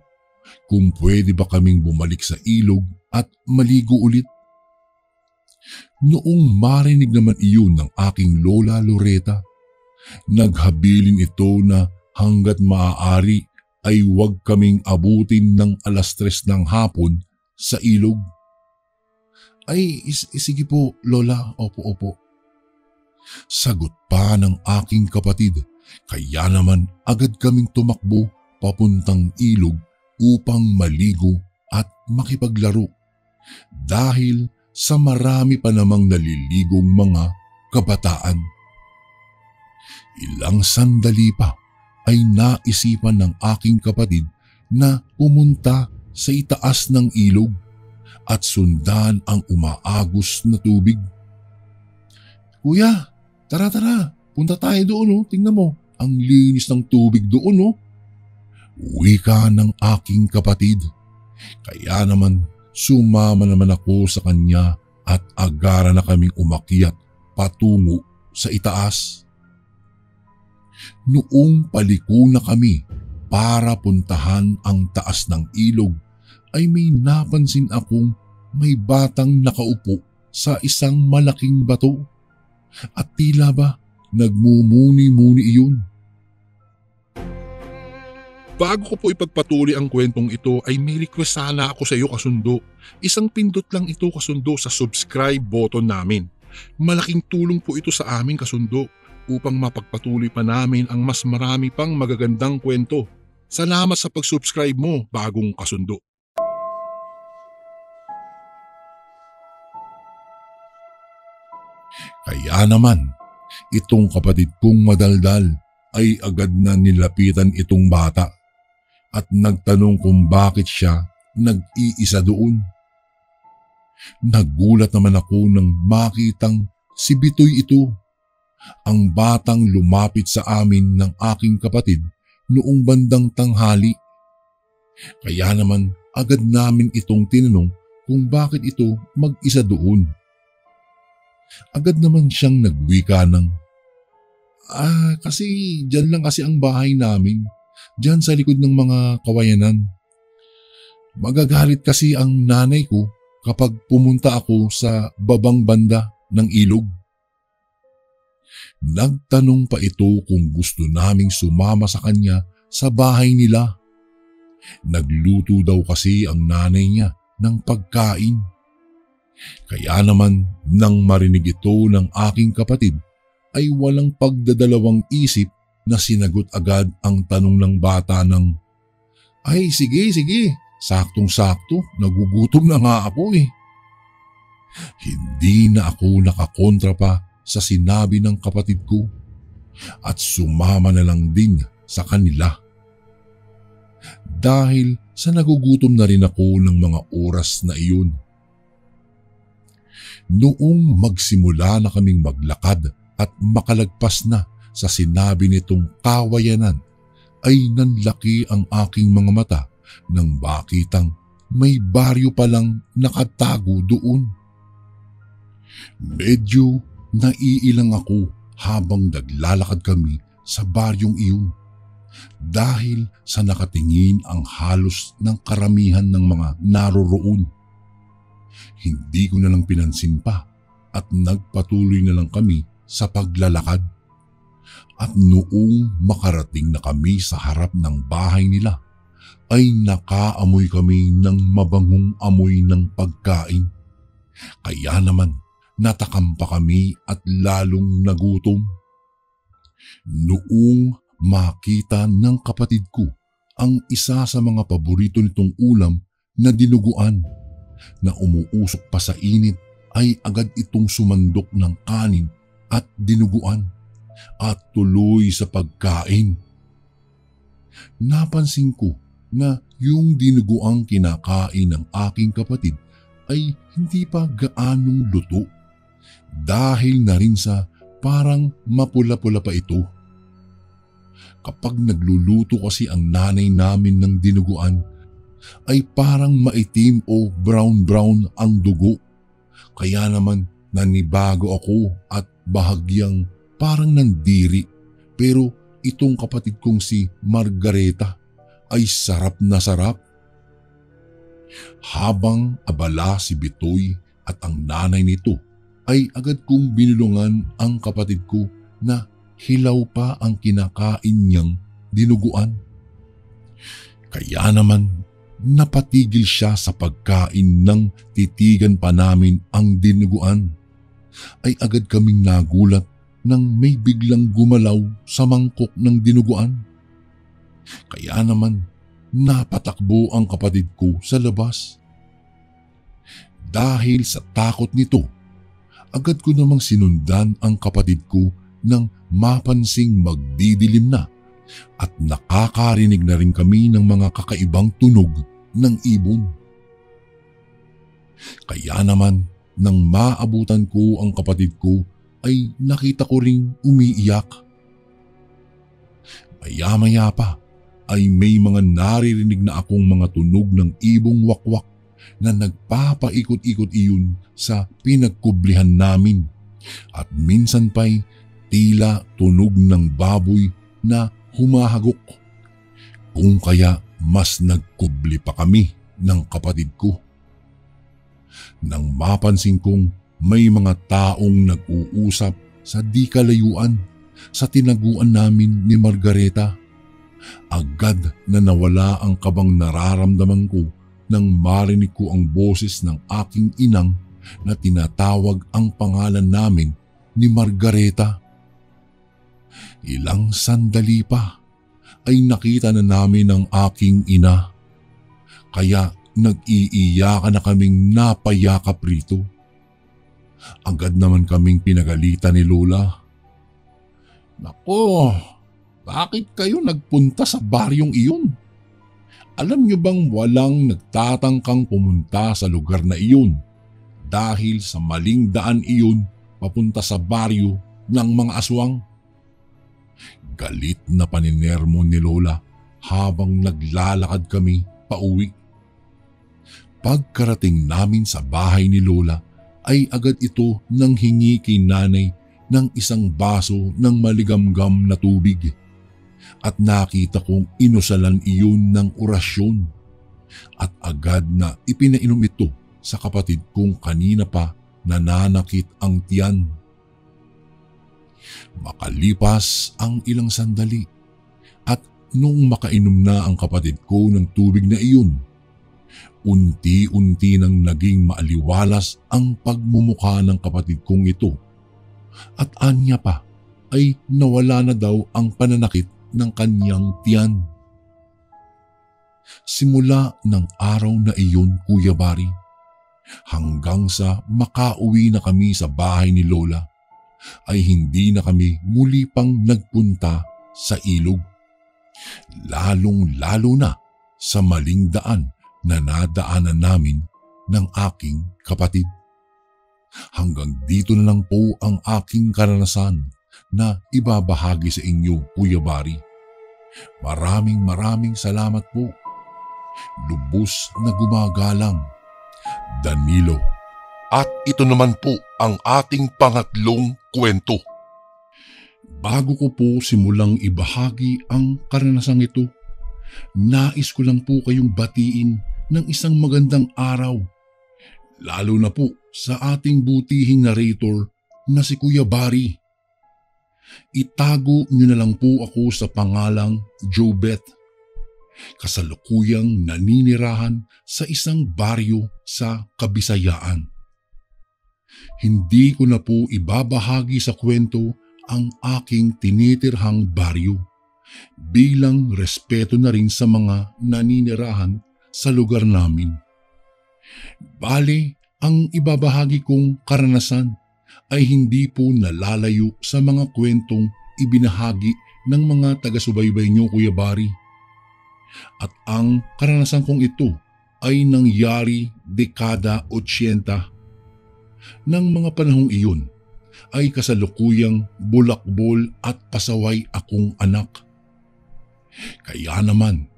[SPEAKER 2] kung pwede ba kaming bumalik sa ilog at maligo ulit. Noong marinig naman iyon ng aking Lola Loreta, naghabilin ito na hanggat maaari ay huwag kaming abutin ng 3:00 ng hapon sa ilog. Sige po, Lola, opo. Sagot pa ng aking kapatid, kaya naman agad kaming tumakbo papuntang ilog upang maligo at makipaglaro dahil sa marami pa namang naliligong mga kabataan. Ilang sandali pa ay naisipan ng aking kapatid na pumunta sa itaas ng ilog at sundan ang umaagos na tubig. Kuya, tara, punta tayo doon. Tingnan mo, ang linis ng tubig doon. Wika ng aking kapatid. Kaya naman sumama naman ako sa kanya at agara na kaming umakyat patungo sa itaas. Noong paliko na kami para puntahan ang taas ng ilog ay may napansin akong may batang nakaupo sa isang malaking bato at tila ba nagmumuni-muni iyon. Bago ko po ipagpatuloy ang kwentong ito ay may request sana ako sa iyo kasundo. Isang pindot lang ito kasundo sa subscribe button namin. Malaking tulong po ito sa amin kasundo upang mapagpatuloy pa namin ang mas marami pang magagandang kwento. Salamat sa pag-subscribe mo, bagong kasundo. Kaya naman, itong kapatid kong madaldal ay agad na nilapitan itong bata at nagtanong kung bakit siya nag-iisa doon. Nagulat naman ako nang makitang si Bitoy ito, ang batang lumapit sa amin ng aking kapatid noong bandang tanghali. Kaya naman agad namin itong tinanong kung bakit ito mag-isa doon. Agad naman siyang nagwika ng, kasi dyan lang kasi ang bahay namin. Diyan sa likod ng mga kawayanan. Magagalit kasi ang nanay ko kapag pumunta ako sa babang banda ng ilog. Nagtanong pa ito kung gusto naming sumama sa kanya sa bahay nila. Nagluto daw kasi ang nanay niya ng pagkain. Kaya naman nang marinig ito ng aking kapatid ay walang pagdadalawang isip na sinagot agad ang tanong ng bata ng, "Ay sige, saktong-sakto, nagugutom na nga ako eh." Hindi na ako nakakontra pa sa sinabi ng kapatid ko at sumama na lang din sa kanila. Dahil sa nagugutom na rin ako ng mga oras na iyon. Noong magsimula na kaming maglakad at makalagpas na sa sinabi nitong kawayanan ay nanlaki ang aking mga mata nang makitang may baryo palang nakatago doon. Medyo naiilang ako habang naglalakad kami sa baryong iyon dahil sa nakatingin ang halos ng karamihan ng mga naroroon. Hindi ko na lang pinansin pa at nagpatuloy na lang kami sa paglalakad. At noong makarating na kami sa harap ng bahay nila, ay nakaamoy kami ng mabangong amoy ng pagkain. Kaya naman natakam pa kami at lalong nagutom. Noong makita ng kapatid ko ang isa sa mga paborito nitong ulam na dinuguan na umuusok pa sa init, ay agad itong sumandok ng kanin at dinuguan at tuloy sa pagkain. Napansin ko na yung dinuguang kinakain ng aking kapatid ay hindi pa gaanong luto dahil na rin sa parang mapula-pula pa ito. Kapag nagluluto kasi ang nanay namin ng dinuguan ay parang maitim o brown-brown ang dugo. Kaya naman nanibago ako at bahagyang parang nandiri, pero itong kapatid kong si Margareta ay sarap na sarap. Habang abala si Bitoy at ang nanay nito ay agad kong binulungan ang kapatid ko na hilaw pa ang kinakain niyang dinuguan. Kaya naman napatigil siya sa pagkain nang titigan pa namin ang dinuguan. Ay agad kaming nagulat nang may biglang gumalaw sa mangkok ng dinuguan. Kaya naman napatakbo ang kapatid ko sa labas. Dahil sa takot nito, agad ko namang sinundan ang kapatid ko nang mapansing magdidilim na at nakakarinig na rin kami ng mga kakaibang tunog ng ibon. Kaya naman nang maabutan ko ang kapatid ko ay nakita ko ring umiiyak. Maya-maya pa ay may mga naririnig na akong mga tunog ng ibong wakwak na nagpapaikot-ikot iyon sa pinagkublihan namin at minsan pa'y tila tunog ng baboy na humahagok. Kung kaya mas nagkubli pa kami ng kapatid ko. Nang mapansin kong may mga taong nag-uusap sa di kalayuan sa tinaguan namin ni Margareta, Agad na nawala ang kabang nararamdaman ko nang marinig ko ang boses ng aking inang na tinatawag ang pangalan namin ni Margareta. Ilang sandali pa ay nakita na namin ang aking ina. Kaya nag-iiyakan na kaming napayakap rito. Agad naman kaming pinagalitan ni Lola. Nako, bakit kayo nagpunta sa baryong iyon? Alam niyo bang walang nagtatangkang pumunta sa lugar na iyon dahil sa maling daan iyon papunta sa baryo ng mga aswang? Galit na paninermo ni Lola habang naglalakad kami pauwi. Pagkarating namin sa bahay ni Lola ay agad ito nang hingi kay nanay ng isang baso ng maligamgam na tubig. At nakita kong inusalan iyon ng orasyon at agad na ipinainom ito sa kapatid kong kanina pa nananakit ang tiyan. Makalipas ang ilang sandali at nung makainom na ang kapatid ko ng tubig na iyon, unti-unti nang naging maaliwalas ang pagmumukha ng kapatid kong ito at anya pa ay nawala na daw ang pananakit ng kanyang tiyan. Simula ng araw na iyon, Kuya Bari, hanggang sa makauwi na kami sa bahay ni Lola, ay hindi na kami muli pang nagpunta sa ilog. Lalong-lalo na sa maling daan na nadaanan namin ng aking kapatid. Hanggang dito na lang po ang aking karanasan na ibabahagi sa inyo, Kuya Bari. Maraming salamat po. Lubos na gumagalang, Danilo.
[SPEAKER 1] At ito naman po ang ating pangatlong kwento.
[SPEAKER 2] Bago ko po simulang ibahagi ang karanasang ito, nais ko lang po kayong batiin ng isang magandang araw. Lalo na po sa ating butihing narrator na si Kuya Bari. Itago niyo na lang po ako sa pangalang Jobeth. Kasalukuyang naninirahan sa isang baryo sa Kabisayaan. Hindi ko na po ibabahagi sa kwento ang aking tinitirhang baryo bilang respeto na rin sa mga naninirahan sa lugar namin. Bale, ang ibabahagi kong karanasan ay hindi po nalalayo sa mga kwentong ibinahagi ng mga taga-subaybay niyo, Kuya Bari. At ang karanasan kong ito ay nangyari dekada 80. Nang mga panahong iyon ay kasalukuyang bulakbol at pasaway akong anak. Kaya naman,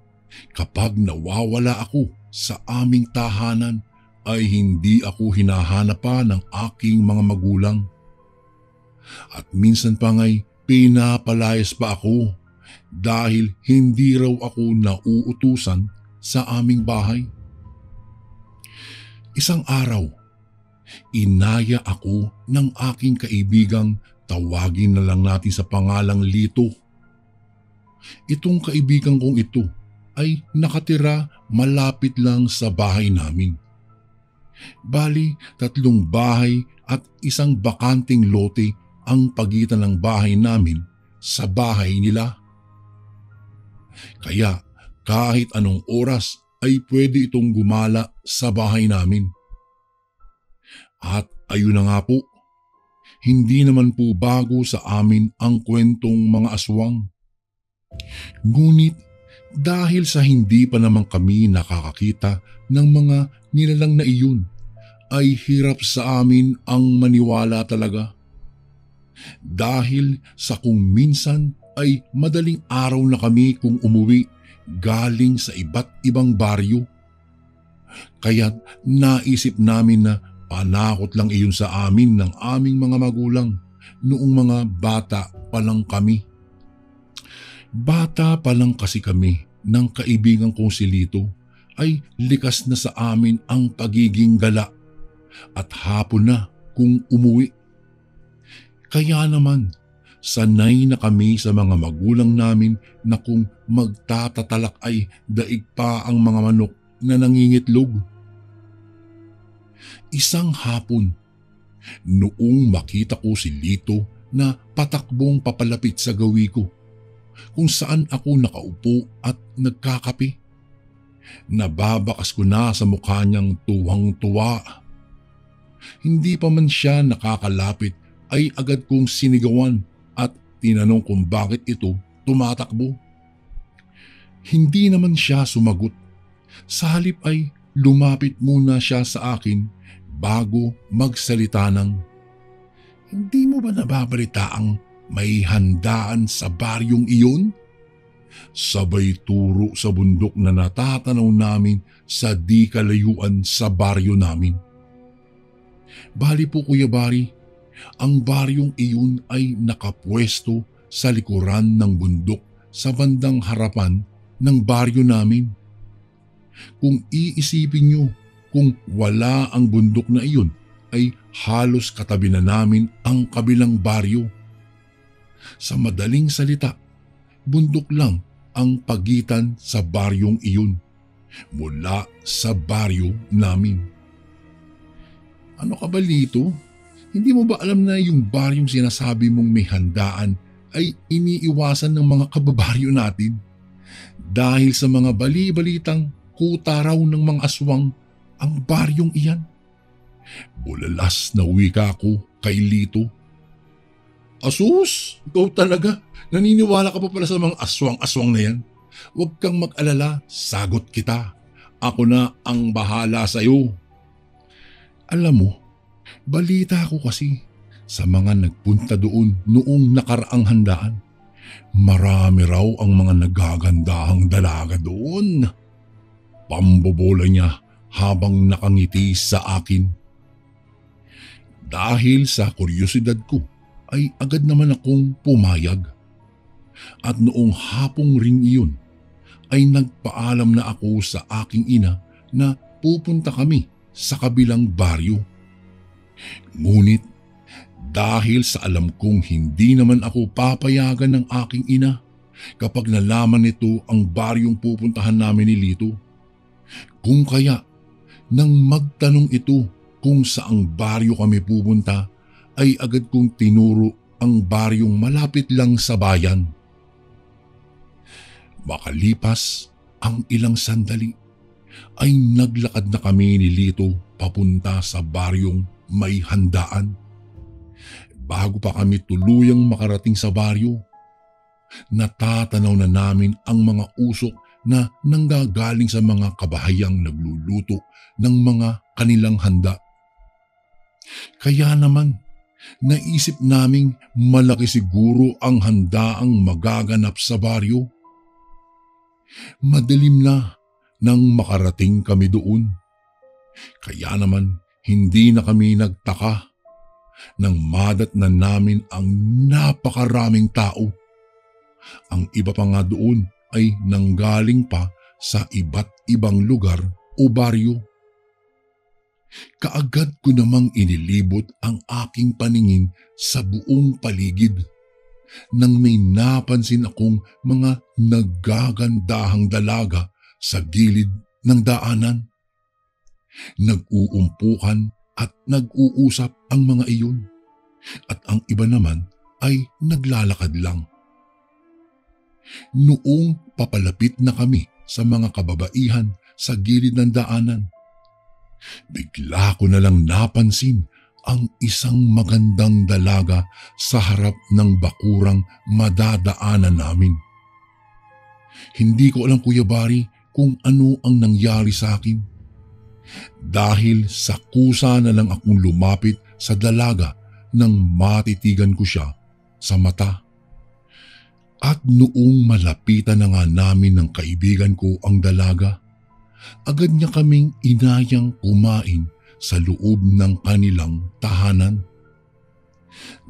[SPEAKER 2] kapag nawawala ako sa aming tahanan, ay hindi ako hinahanap pa ng aking mga magulang. At minsan pa nga'y pinapalayas pa ako dahil hindi raw ako nauutusan sa aming bahay. Isang araw, inaya ako ng aking kaibigang tawagin na lang natin sa pangalang Lito. Itong kaibigan kong ito ay nakatira malapit lang sa bahay namin. Bali, 3 bahay at isang bakanting lote ang pagitan ng bahay namin sa bahay nila. Kaya kahit anong oras ay pwede itong gumala sa bahay namin. At ayun na nga po, hindi naman po bago sa amin ang kwentong mga aswang. Ngunit dahil sa hindi pa naman kami nakakakita ng mga nilalang na iyon, ay hirap sa amin ang maniwala talaga. Dahil sa kung minsan ay madaling araw na kami kung umuwi galing sa iba't ibang baryo. Kaya't naisip namin na panakot lang iyon sa amin ng aming mga magulang noong mga bata pa lang kami. Bata pa lang kasi kami ng kaibigan kong si Lito ay likas na sa amin ang pagiging gala at hapon na kung umuwi. Kaya naman Sanay na kami sa mga magulang namin na kung magtatatalak ay daig pa ang mga manok na nangingitlog. Isang hapon, noong makita ko si Lito na patakbong papalapit sa gawi ko, kung saan ako nakaupo at nagkakape. Nababakas ko na sa mukha niyang tuwang-tuwa. Hindi pa man siya nakakalapit ay agad kong sinigawan at tinanong kung bakit ito tumatakbo. Hindi naman siya sumagot. Sa halip ay lumapit muna siya sa akin bago magsalita ng, "Hindi mo ba nababalita ang may handaan sa baryong iyon?" Sabay turo sa bundok na natatanaw namin sa di kalayuan sa baryo namin. Bali po Kuya Bari, ang baryong iyon ay nakapwesto sa likuran ng bundok sa bandang harapan ng baryo namin. Kung iisipin nyo, kung wala ang bundok na iyon, ay halos katabi na namin ang kabilang baryo. Sa madaling salita, bundok lang ang pagitan sa baryong iyon mula sa baryo namin. Ano ka ba, Lito? Hindi mo ba alam na yung baryong sinasabi mong may handaan ay iniiwasan ng mga kababaryo natin? Dahil sa mga bali-balitang kuta raw ng mga aswang ang baryong iyan. Bulalas na wika ko kay Lito. "Asus, ikaw talaga. Naniniwala ka pa pala sa mga aswang-aswang na yan. Huwag kang mag-alala, sagot kita. Ako na ang bahala sa'yo." Alam mo, balita ko kasi sa mga nagpunta doon noong nakaraang handaan. Marami raw ang mga nagagandahang dalaga doon. Pambobola niya habang nakangiti sa akin. Dahil sa kuryosidad ko ay agad naman akong pumayag. At noong hapong ring iyon ay nagpaalam na ako sa aking ina na pupunta kami sa kabilang baryo. Ngunit dahil sa alam kong hindi naman ako papayagan ng aking ina kapag nalaman nito ang baryong pupuntahan namin ni Lito, kung kaya nang magtanong ito kung saang baryo kami pupunta ay agad kong tinuro ang baryong malapit lang sa bayan. Makalipas ang ilang sandali ay naglakad na kami ni Lito papunta sa baryong may handaan. Bago pa kami tuluyang makarating sa baryo, natatanaw na namin ang mga usok na nanggagaling sa mga kabahayang nagluluto ng mga kanilang handa. Kaya naman, naisip naming malaki siguro ang handaang magaganap sa baryo. Madilim na nang makarating kami doon. Kaya naman hindi na kami nagtaka nang madatnan namin ang napakaraming tao. Ang iba pa nga doon ay nanggaling pa sa iba't ibang lugar o baryo. Kaagad ko namang inilibot ang aking paningin sa buong paligid nang may napansin akong mga naggagandahang dalaga sa gilid ng daanan. Nag-uumpukan at nag-uusap ang mga iyon at ang iba naman ay naglalakad lang. Noong papalapit na kami sa mga kababaihan sa gilid ng daanan, bigla ko na lang napansin ang isang magandang dalaga sa harap ng bakurang madadaanan namin. Hindi ko alam, Kuya Bari, kung ano ang nangyari sa akin. Dahil sa kusa na lang akong lumapit sa dalaga nang matitigan ko siya sa mata. At noong malapitan na nga namin ng kaibigan ko ang dalaga, agad niya kaming inayang kumain sa loob ng kanilang tahanan.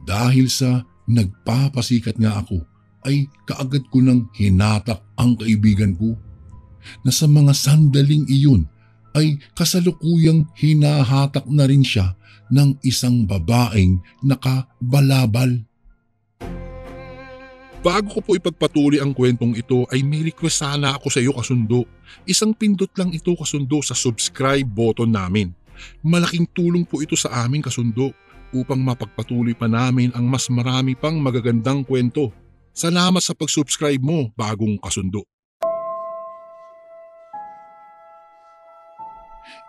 [SPEAKER 2] Dahil sa nagpapasikat nga ako, ay kaagad ko nang hinatak ang kaibigan ko na sa mga sandaling iyon ay kasalukuyang hinahatak na rin siya ng isang babaeng nakabalabal. Bago ko po ipagpatuloy ang kwentong ito ay may request sana ako sa iyo kasundo. Isang pindot lang ito kasundo sa subscribe button namin. Malaking tulong po ito sa amin kasundo upang mapagpatuloy pa namin ang mas marami pang magagandang kwento. Salamat sa pag-subscribe mo, bagong kasundo.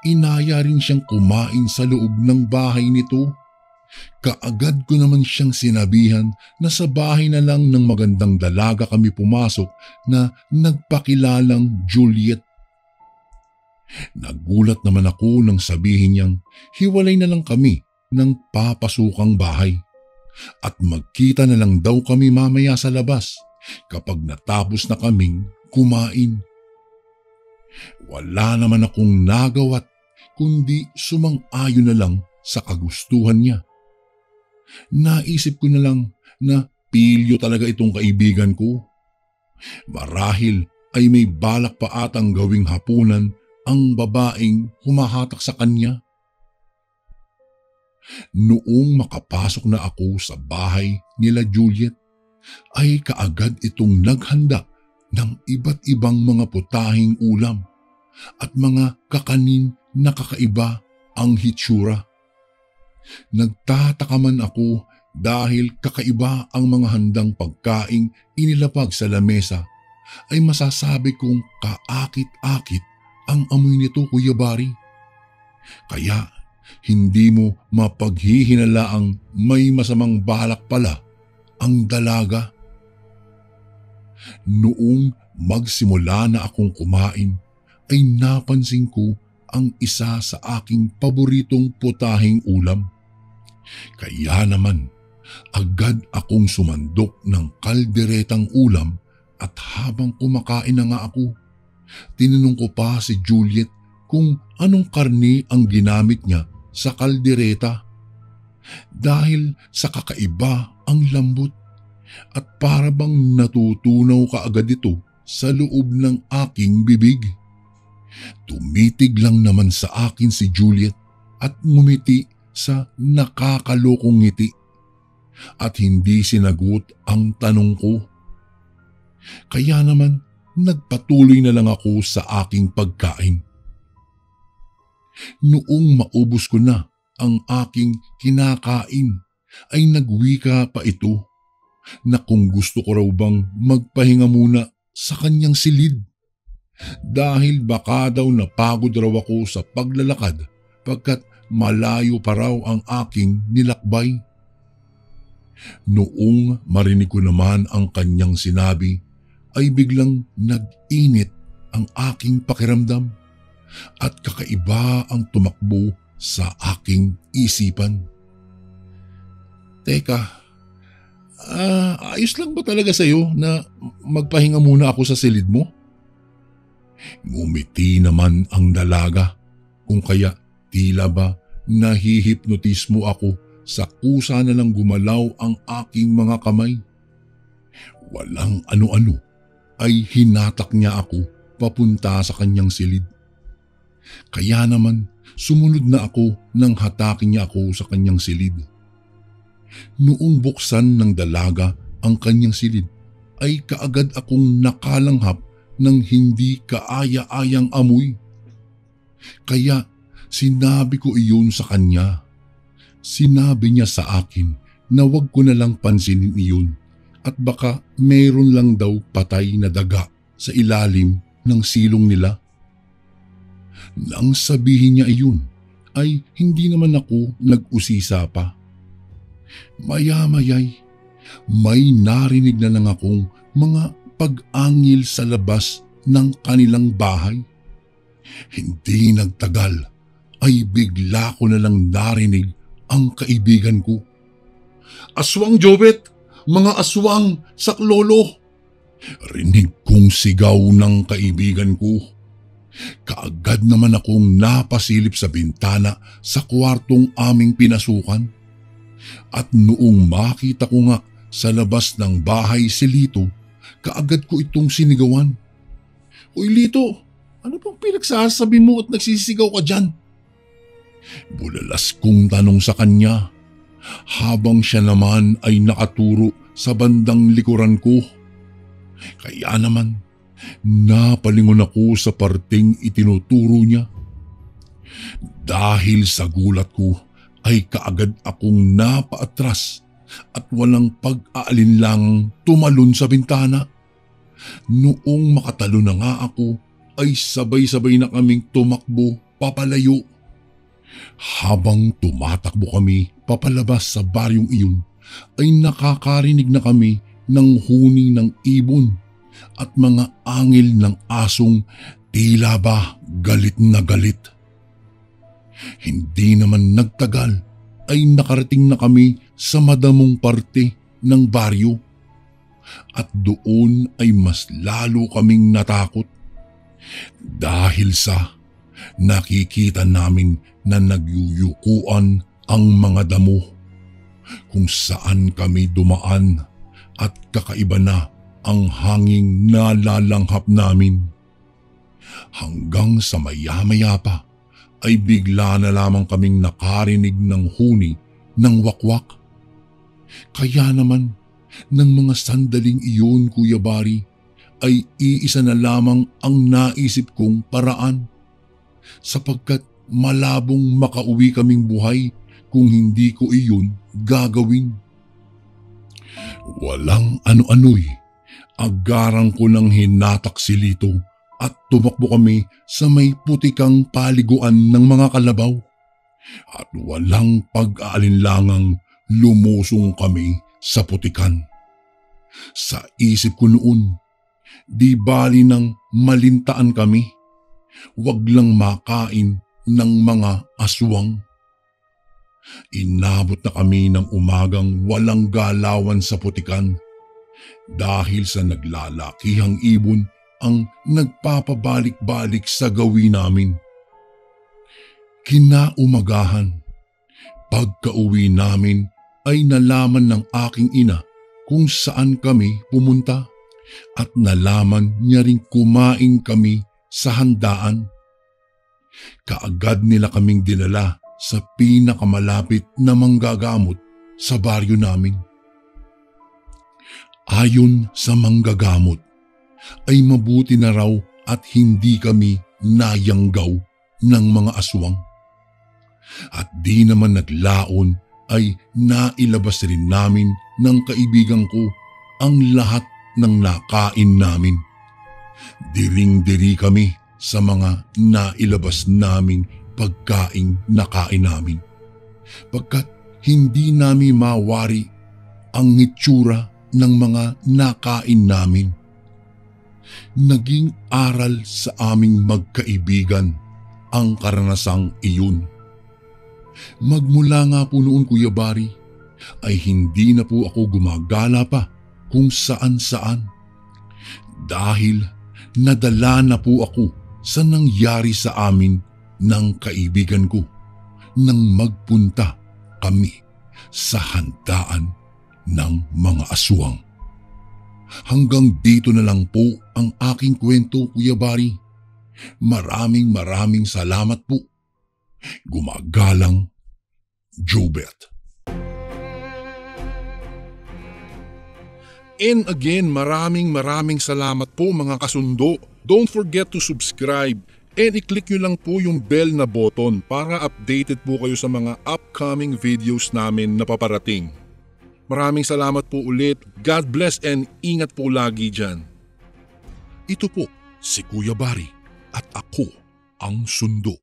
[SPEAKER 2] Inaya rin siyang kumain sa loob ng bahay nito. Kaagad ko naman siyang sinabihan na sa bahay na lang ng magandang dalaga kami pumasok na nagpakilalang Juliet. Nagulat naman ako nang sabihin niyang hiwalay na lang kami ng papasukang bahay at magkita na lang daw kami mamaya sa labas kapag natapos na kaming kumain. Wala naman akong nagawa't kundi sumang-ayon na lang sa kagustuhan niya. Naisip ko na lang na pilyo talaga itong kaibigan ko. Marahil ay may balak pa atang gawing hapunan ang babaeng humahatak sa kanya. Noong makapasok na ako sa bahay nila Juliet, ay kaagad itong naghanda ng iba't ibang mga putahing ulam at mga kakanin na kakaiba ang hitsura. Nagtataka man ako dahil kakaiba ang mga handang pagkaing inilapag sa lamesa ay masasabi kong kaakit-akit ang amoy nito, Kuya Bari. Kaya hindi mo mapaghihinalaang may masamang balak pala ang dalaga. Noong magsimula na akong kumain ay napansin ko ang isa sa aking paboritong putahing ulam. Kaya naman, agad akong sumandok ng kalderetang ulam at habang kumakain na nga ako, tinanong ko pa si Juliet kung anong karne ang ginamit niya sa kaldereta. Dahil sa kakaiba ang lambot at para bang natutunaw kaagad ito sa loob ng aking bibig. Tumitig lang naman sa akin si Juliet at ngumiti sa nakakalokong ngiti at hindi sinagot ang tanong ko. Kaya naman nagpatuloy na lang ako sa aking pagkain. Noong maubos ko na ang aking kinakain ay nagwika pa ito na kung gusto ko raw bang magpahinga muna sa kanyang silid dahil baka daw napagod raw ako sa paglalakad pagkat malayo pa raw ang aking nilakbay. Noong marinig ko naman ang kanyang sinabi ay biglang nag-init ang aking pakiramdam at kakaiba ang tumakbo sa aking isipan. Teka, ayos lang ba talaga sa'yo na magpahinga muna ako sa silid mo? Ngumiti naman ang dalaga kung kaya tila ba nahihipnotis mo ako sa kusa na lang gumalaw ang aking mga kamay. Walang ano-ano ay hinatak niya ako papunta sa kanyang silid. Kaya naman sumunod na ako nang hatakin niya ako sa kanyang silid. Noong buksan ng dalaga ang kanyang silid ay kaagad akong nakalanghap ng hindi kaaya-ayang amoy. Kaya sinabi ko iyon sa kanya. Sinabi niya sa akin na wag ko na lang pansinin iyon at baka mayroon lang daw patay na daga sa ilalim ng silong nila. Nang sabihin niya iyon ay hindi naman ako nag-usisa pa. Maya-mayay, may narinig na lang akong mga pag-angil sa labas ng kanilang bahay. Hindi nagtagal ay bigla ko na lang narinig ang kaibigan ko. "Aswang, Jobet! Mga aswang! Saklolo!" Rinig kong sigaw ng kaibigan ko. Kaagad naman akong napasilip sa bintana sa kwartong aming pinasukan. At noong makita ko nga sa labas ng bahay si Lito, kaagad ko itong sinigawan. "Uy Lito, ano pang pinagsasabi mo at nagsisigaw ka dyan?" Bulalas kong tanong sa kanya, habang siya naman ay nakaturo sa bandang likuran ko. Kaya naman, napalingon ako sa parteng itinuturo niya. Dahil sa gulat ko ay kaagad akong napaatras at walang pag-aalinlang tumalon sa bintana. Noong makatalo na nga ako ay sabay-sabay na kaming tumakbo papalayo. Habang tumatakbo kami papalabas sa baryong iyon ay nakakarinig na kami ng huni ng ibon at mga angil ng asong tila ba galit na galit. Hindi naman nagtagal ay nakarating na kami sa madamong parte ng baryo at doon ay mas lalo kaming natakot dahil sa nakikita namin na nagyuyukuan ang mga damo kung saan kami dumaan at kakaiba na ang hanging nalalanghap namin. Hanggang sa maya-maya pa ay bigla na lamang kaming nakarinig ng huni ng wakwak. Kaya naman, ng mga sandaling iyon, Kuya Bari, ay iisa na lamang ang naisip kong paraan. Sapagkat malabong makauwi kaming buhay kung hindi ko iyon gagawin. Walang ano-ano'y, agarang ko ng hinatak si Lito at tumakbo kami sa may putikang paliguan ng mga kalabaw. At walang pag-aalinlangang lumusong kami sa putikan. Sa isip ko noon, di bali nang malintaan kami, wag lang makain ng mga aswang. Inabot na kami ng umagang walang galawan sa putikan dahil sa naglalakihang ibon ang nagpapabalik-balik sa gawin namin. Kinaumagahan, pagka-uwi namin ay nalaman ng aking ina kung saan kami pumunta at nalaman niya ring kumain kami sa handaan. Kaagad nila kaming dinala sa pinakamalapit na manggagamot sa baryo namin. Ayon sa manggagamot, ay mabuti na raw at hindi kami nayanggaw ng mga aswang. At di naman naglaon ay nailabas rin namin ng kaibigan ko ang lahat ng nakain namin. Diring-diri kami sa mga nailabas naming pagkaing nakain namin, pagkat hindi namin mawari ang itsura ng mga nakain namin. Naging aral sa aming magkaibigan ang karanasang iyon. Magmula nga po noon, Kuya Bari, ay hindi na po ako gumagala pa kung saan-saan dahil nadala na po ako sa nangyari sa amin ng kaibigan ko nang magpunta kami sa handaan ng mga aswang. Hanggang dito na lang po ang aking kwento, Kuya Bari. Maraming salamat po. Gumagalang, Jobert.
[SPEAKER 3] And again, maraming salamat po mga kasundo. Don't forget to subscribe and i-click nyo lang po yung bell na button para updated po kayo sa mga upcoming videos namin na paparating. Maraming salamat po ulit. God bless and ingat po lagi dyan.
[SPEAKER 1] Ito po si Kuya Bari at ako ang sundo.